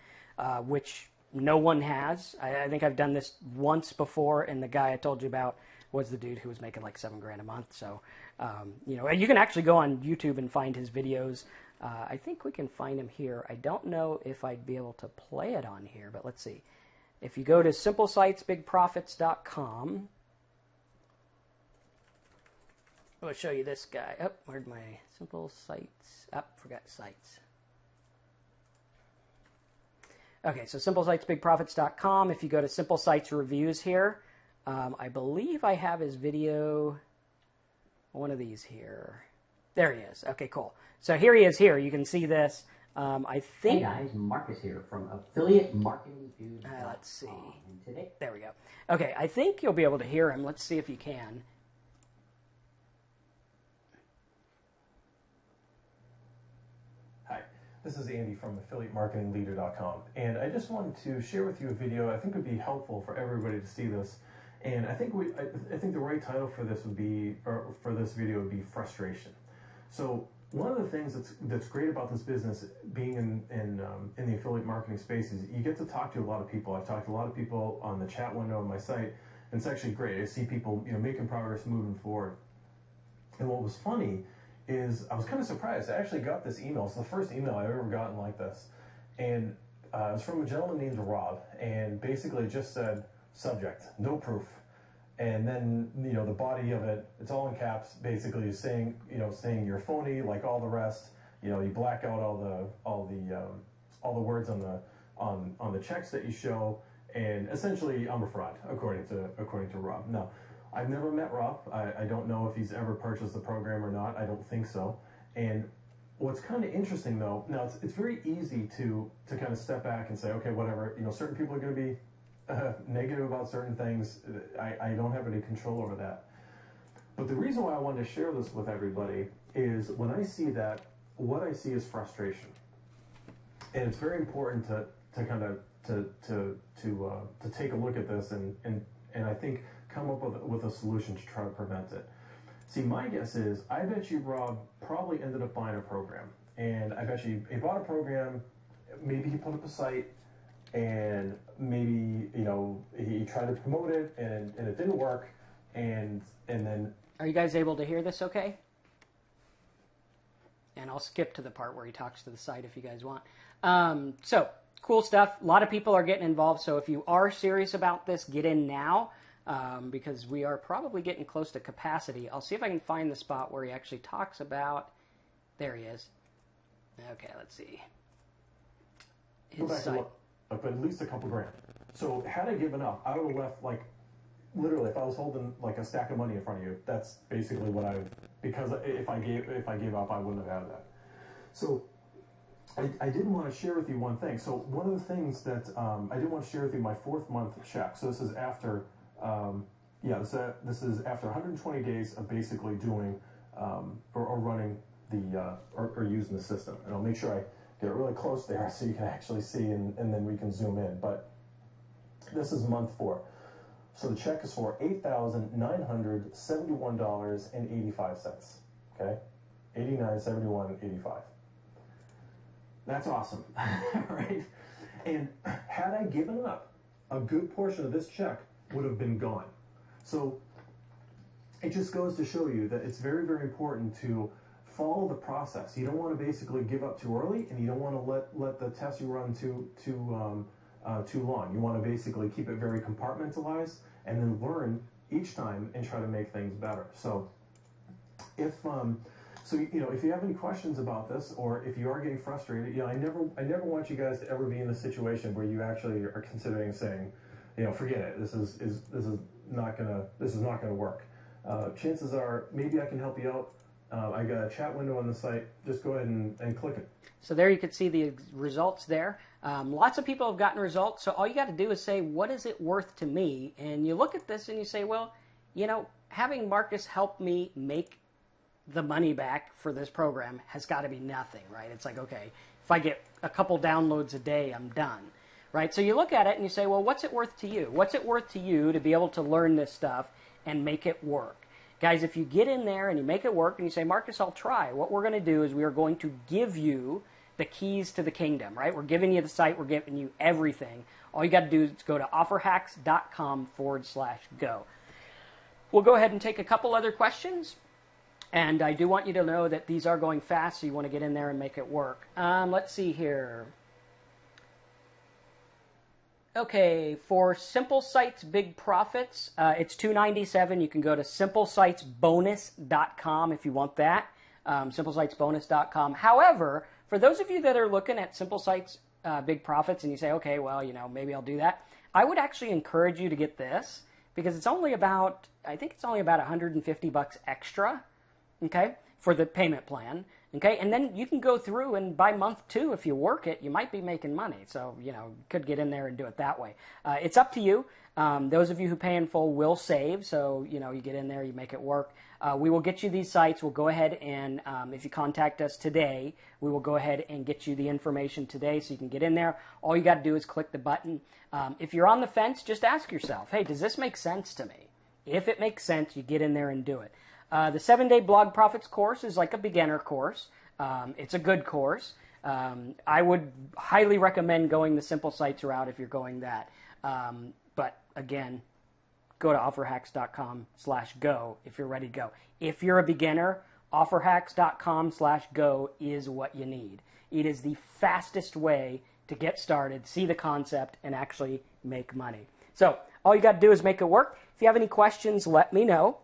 which no one has. I think I've done this once before, and the guy I told you about was the dude who was making like $7,000 a month. So, you can actually go on YouTube and find his videos. I think we can find him here. I don't know if I'd be able to play it on here, but let's see. If you go to simplesitesbigprofits.com, I'll show you this guy. Oh, where'd my Simple Sites? Oh, forgot sites. Okay, so simplesitesbigprofits.com. If you go to Simple Sites Reviews here, I believe I have his video, one of these here. There he is. Okay, cool. So here he is here. You can see this. I think... Hey guys, Marcus here from Affiliate Marketing Dude. Let's see. And today... There we go. Okay, I think you'll be able to hear him. Let's see if you can. This is Andy from AffiliateMarketingLeader.com, and I just wanted to share with you a video I think would be helpful for everybody to see this. And I think the right title for this would be, or for this video would be frustration. So one of the things that's great about this business, being in the affiliate marketing space, is you get to talk to a lot of people. I've talked to a lot of people on the chat window on my site, and it's actually great. I see people, making progress, moving forward. And what was funny is I was kind of surprised. I actually got this email. It's the first email I've ever gotten like this, and it was from a gentleman named Rob, and basically it just said, subject, no proof. And then, the body of it, it's all in caps, basically saying saying you're phony, like all the rest. You black out all the words on the checks that you show, and essentially I'm a fraud, according to Rob. Now, I've never met Rob. I don't know if he's ever purchased the program or not. I don't think so. And what's kind of interesting, though, now it's very easy to kind of step back and say, okay, whatever. Certain people are going to be negative about certain things. I don't have any control over that. But the reason why I wanted to share this with everybody is when I see that, what I see is frustration, and it's very important to kind of to take a look at this and I think come up with a solution to try to prevent it. See, my guess is, I bet you Rob probably ended up buying a program, and I bet you he bought a program. Maybe he put up a site, and maybe he tried to promote it and it didn't work, and then. Are you guys able to hear this okay? And I'll skip to the part where he talks to the site if you guys want. So cool stuff. A lot of people are getting involved, so if you are serious about this, get in now, because we are probably getting close to capacity. I'll see if I can find the spot where he actually talks about. There he is. Okay, let's see. His site. But at least a couple grand. So had I given up, I would have left, like, literally, if I was holding like a stack of money in front of you, that's basically what because if I gave up, I wouldn't have had that. So I did want to share with you one thing. So one of the things that I did want to share with you, my 4th month check. So this is after, this is after 120 days of basically doing or running or using the system. And I'll make sure I get it really close there so you can actually see, and then we can zoom in. But this is month 4. So the check is for $8,971.85. Okay, $89.71.85. That's awesome, right? And had I given up, a good portion of this check would have been gone. So it just goes to show you that it's very, very important to follow the process. You don't want to basically give up too early, and you don't want to let the test you run too long. You want to basically keep it very compartmentalized, and then learn each time and try to make things better. So if you have any questions about this, or if you are getting frustrated, I never want you guys to ever be in the situation where you actually are considering saying, forget it. This is not gonna work. Chances are, maybe I can help you out. I got a chat window on the site. Just go ahead and click it. So there you can see the results there. Lots of people have gotten results. So all you got to do is say, what is it worth to me? And you look at this and you say, well, having Marcus help me make the money back for this program has got to be nothing, right? It's like, okay, if I get a couple downloads a day, I'm done, right? So you look at it and you say, well, what's it worth to you? What's it worth to you to be able to learn this stuff and make it work? Guys, if you get in there and you make it work and you say, Marcus, I'll try, what we're going to do is we are going to give you the keys to the kingdom, right? We're giving you the site. We're giving you everything. All you got to do is go to offerhacks.com/go. We'll go ahead and take a couple other questions. And I do want you to know that these are going fast, so you want to get in there and make it work. Let's see here. Okay, for Simple Sites Big Profits, it's $297. You can go to simplesitesbonus.com if you want that. Simplesitesbonus.com. However, for those of you that are looking at Simple Sites Big Profits and you say, okay, well, maybe I'll do that, I would actually encourage you to get this, because it's only about, I think it's only about $150 extra, okay, for the payment plan. Okay, and then you can go through, and by month 2, if you work it, you might be making money. So, you could get in there and do it that way. It's up to you. Those of you who pay in full will save. So, you get in there, you make it work. We will get you these sites. We'll go ahead and, if you contact us today, we will go ahead and get you the information today so you can get in there. All you got to do is click the button. If you're on the fence, just ask yourself, hey, does this make sense to me? If it makes sense, you get in there and do it. The 7-day blog profits course is like a beginner course. It's a good course. I would highly recommend going the Simple Sites route if you're going that. But again, go to offerhacks.com/go if you're ready to go. If you're a beginner, offerhacks.com/go is what you need. It is the fastest way to get started, see the concept, and actually make money. So all you got to do is make it work. If you have any questions, let me know.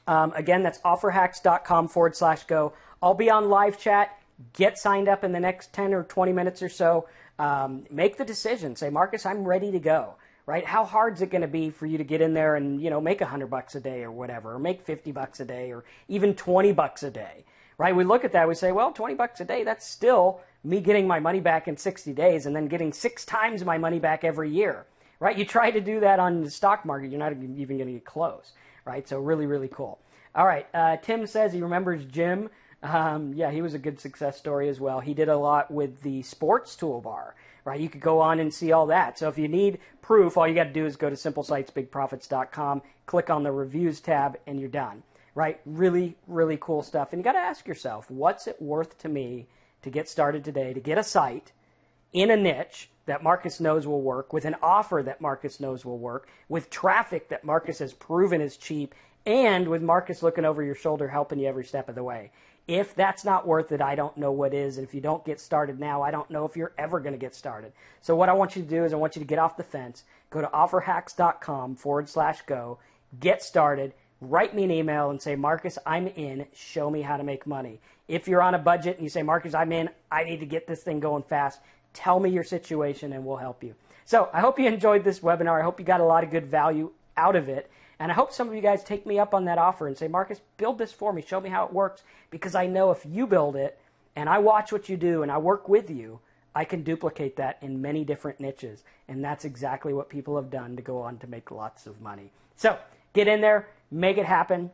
Again, that's offerhacks.com/go. I'll be on live chat. Get signed up in the next 10 or 20 minutes or so. Make the decision. Say, Marcus, I'm ready to go. Right? How hard is it going to be for you to get in there and, make $100 a day or whatever, or make $50 a day, or even $20 a day? Right? We look at that, we say, well, $20 a day, that's still me getting my money back in 60 days and then getting 6 times my money back every year. Right? You try to do that on the stock market, you're not even going to get close. Right? So really, really cool. All right. Tim says he remembers Jim. Yeah, he was a good success story as well. He did a lot with the sports toolbar. Right? You could go on and see all that. So if you need proof, all you got to do is go to simplesitesbigprofits.com, click on the reviews tab, and you're done. Right? Really, really cool stuff. And you got to ask yourself, what's it worth to me to get started today, to get a site in a niche that Marcus knows will work, with an offer that Marcus knows will work, with traffic that Marcus has proven is cheap, and with Marcus looking over your shoulder helping you every step of the way. If that's not worth it, I don't know what is. And if you don't get started now, I don't know if you're ever going to get started. So what I want you to do is I want you to get off the fence, go to offerhacks.com/go, get started, write me an email and say, Marcus, I'm in, show me how to make money. If you're on a budget and you say, Marcus, I'm in, I need to get this thing going fast, tell me your situation and we'll help you. So I hope you enjoyed this webinar. I hope you got a lot of good value out of it. And I hope some of you guys take me up on that offer and say, Marcus, build this for me. Show me how it works. Because I know if you build it and I watch what you do and I work with you, I can duplicate that in many different niches. And that's exactly what people have done to go on to make lots of money. So get in there, make it happen,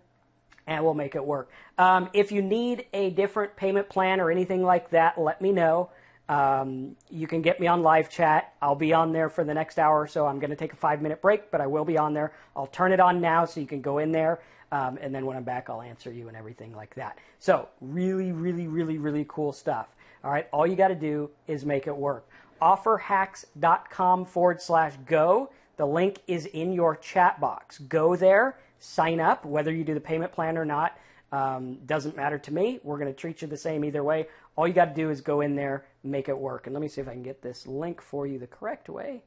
and we'll make it work. If you need a different payment plan or anything like that, let me know. You can get me on live chat. I'll be on there for the next hour or so. I'm going to take a 5-minute break, but I will be on there. I'll turn it on now so you can go in there. And then when I'm back, I'll answer you and everything like that. So really, really, really, really cool stuff. All right. All you got to do is make it work. Offerhacks.com/go. The link is in your chat box. Go there, sign up, whether you do the payment plan or not. Doesn't matter to me. We're going to treat you the same either way. All you got to do is go in there, make it work. And let me see if I can get this link for you the correct way.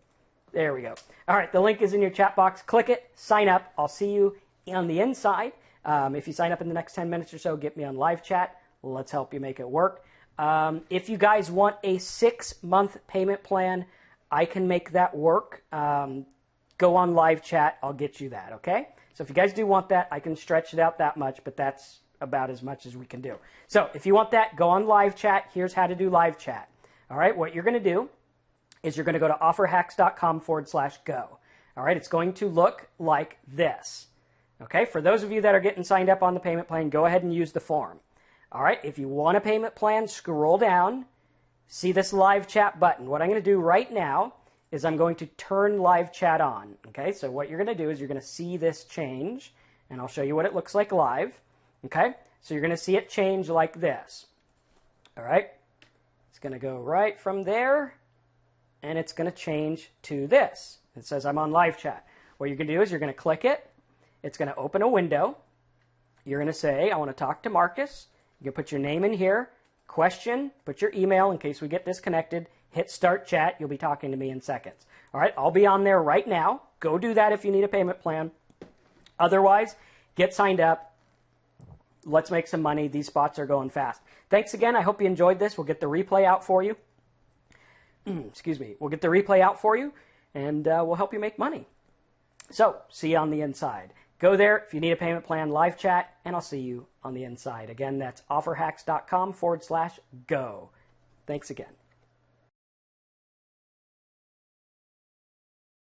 There we go. All right, the link is in your chat box. Click it, sign up. I'll see you on the inside. If you sign up in the next 10 minutes or so, get me on live chat. Let's help you make it work. If you guys want a 6-month payment plan, I can make that work. Go on live chat. I'll get you that, okay? So if you guys do want that, I can stretch it out that much, but that's about as much as we can do. So if you want that, go on live chat. Here's how to do live chat. All right, what you're going to do is you're going to go to offerhacks.com/go. All right, it's going to look like this. Okay, for those of you that are getting signed up on the payment plan, go ahead and use the form. All right, if you want a payment plan, scroll down, see this live chat button. What I'm going to do right now is I'm going to turn live chat on. Okay, so what you're going to do is you're going to see this change, and I'll show you what it looks like live. Okay, so you're going to see it change like this. All right, it's going to go right from there, and it's going to change to this. It says I'm on live chat. What you're going to do is you're going to click it. It's going to open a window. You're going to say, I want to talk to Marcus. You can put your name in here, question, put your email in case we get disconnected, hit start chat. You'll be talking to me in seconds. All right, I'll be on there right now. Go do that if you need a payment plan. Otherwise, get signed up. Let's make some money. These spots are going fast. Thanks again. I hope you enjoyed this. We'll get the replay out for you. Excuse me. We'll get the replay out for you, and we'll help you make money. So, see you on the inside. Go there if you need a payment plan, live chat, and I'll see you on the inside. Again, that's offerhacks.com/go. Thanks again.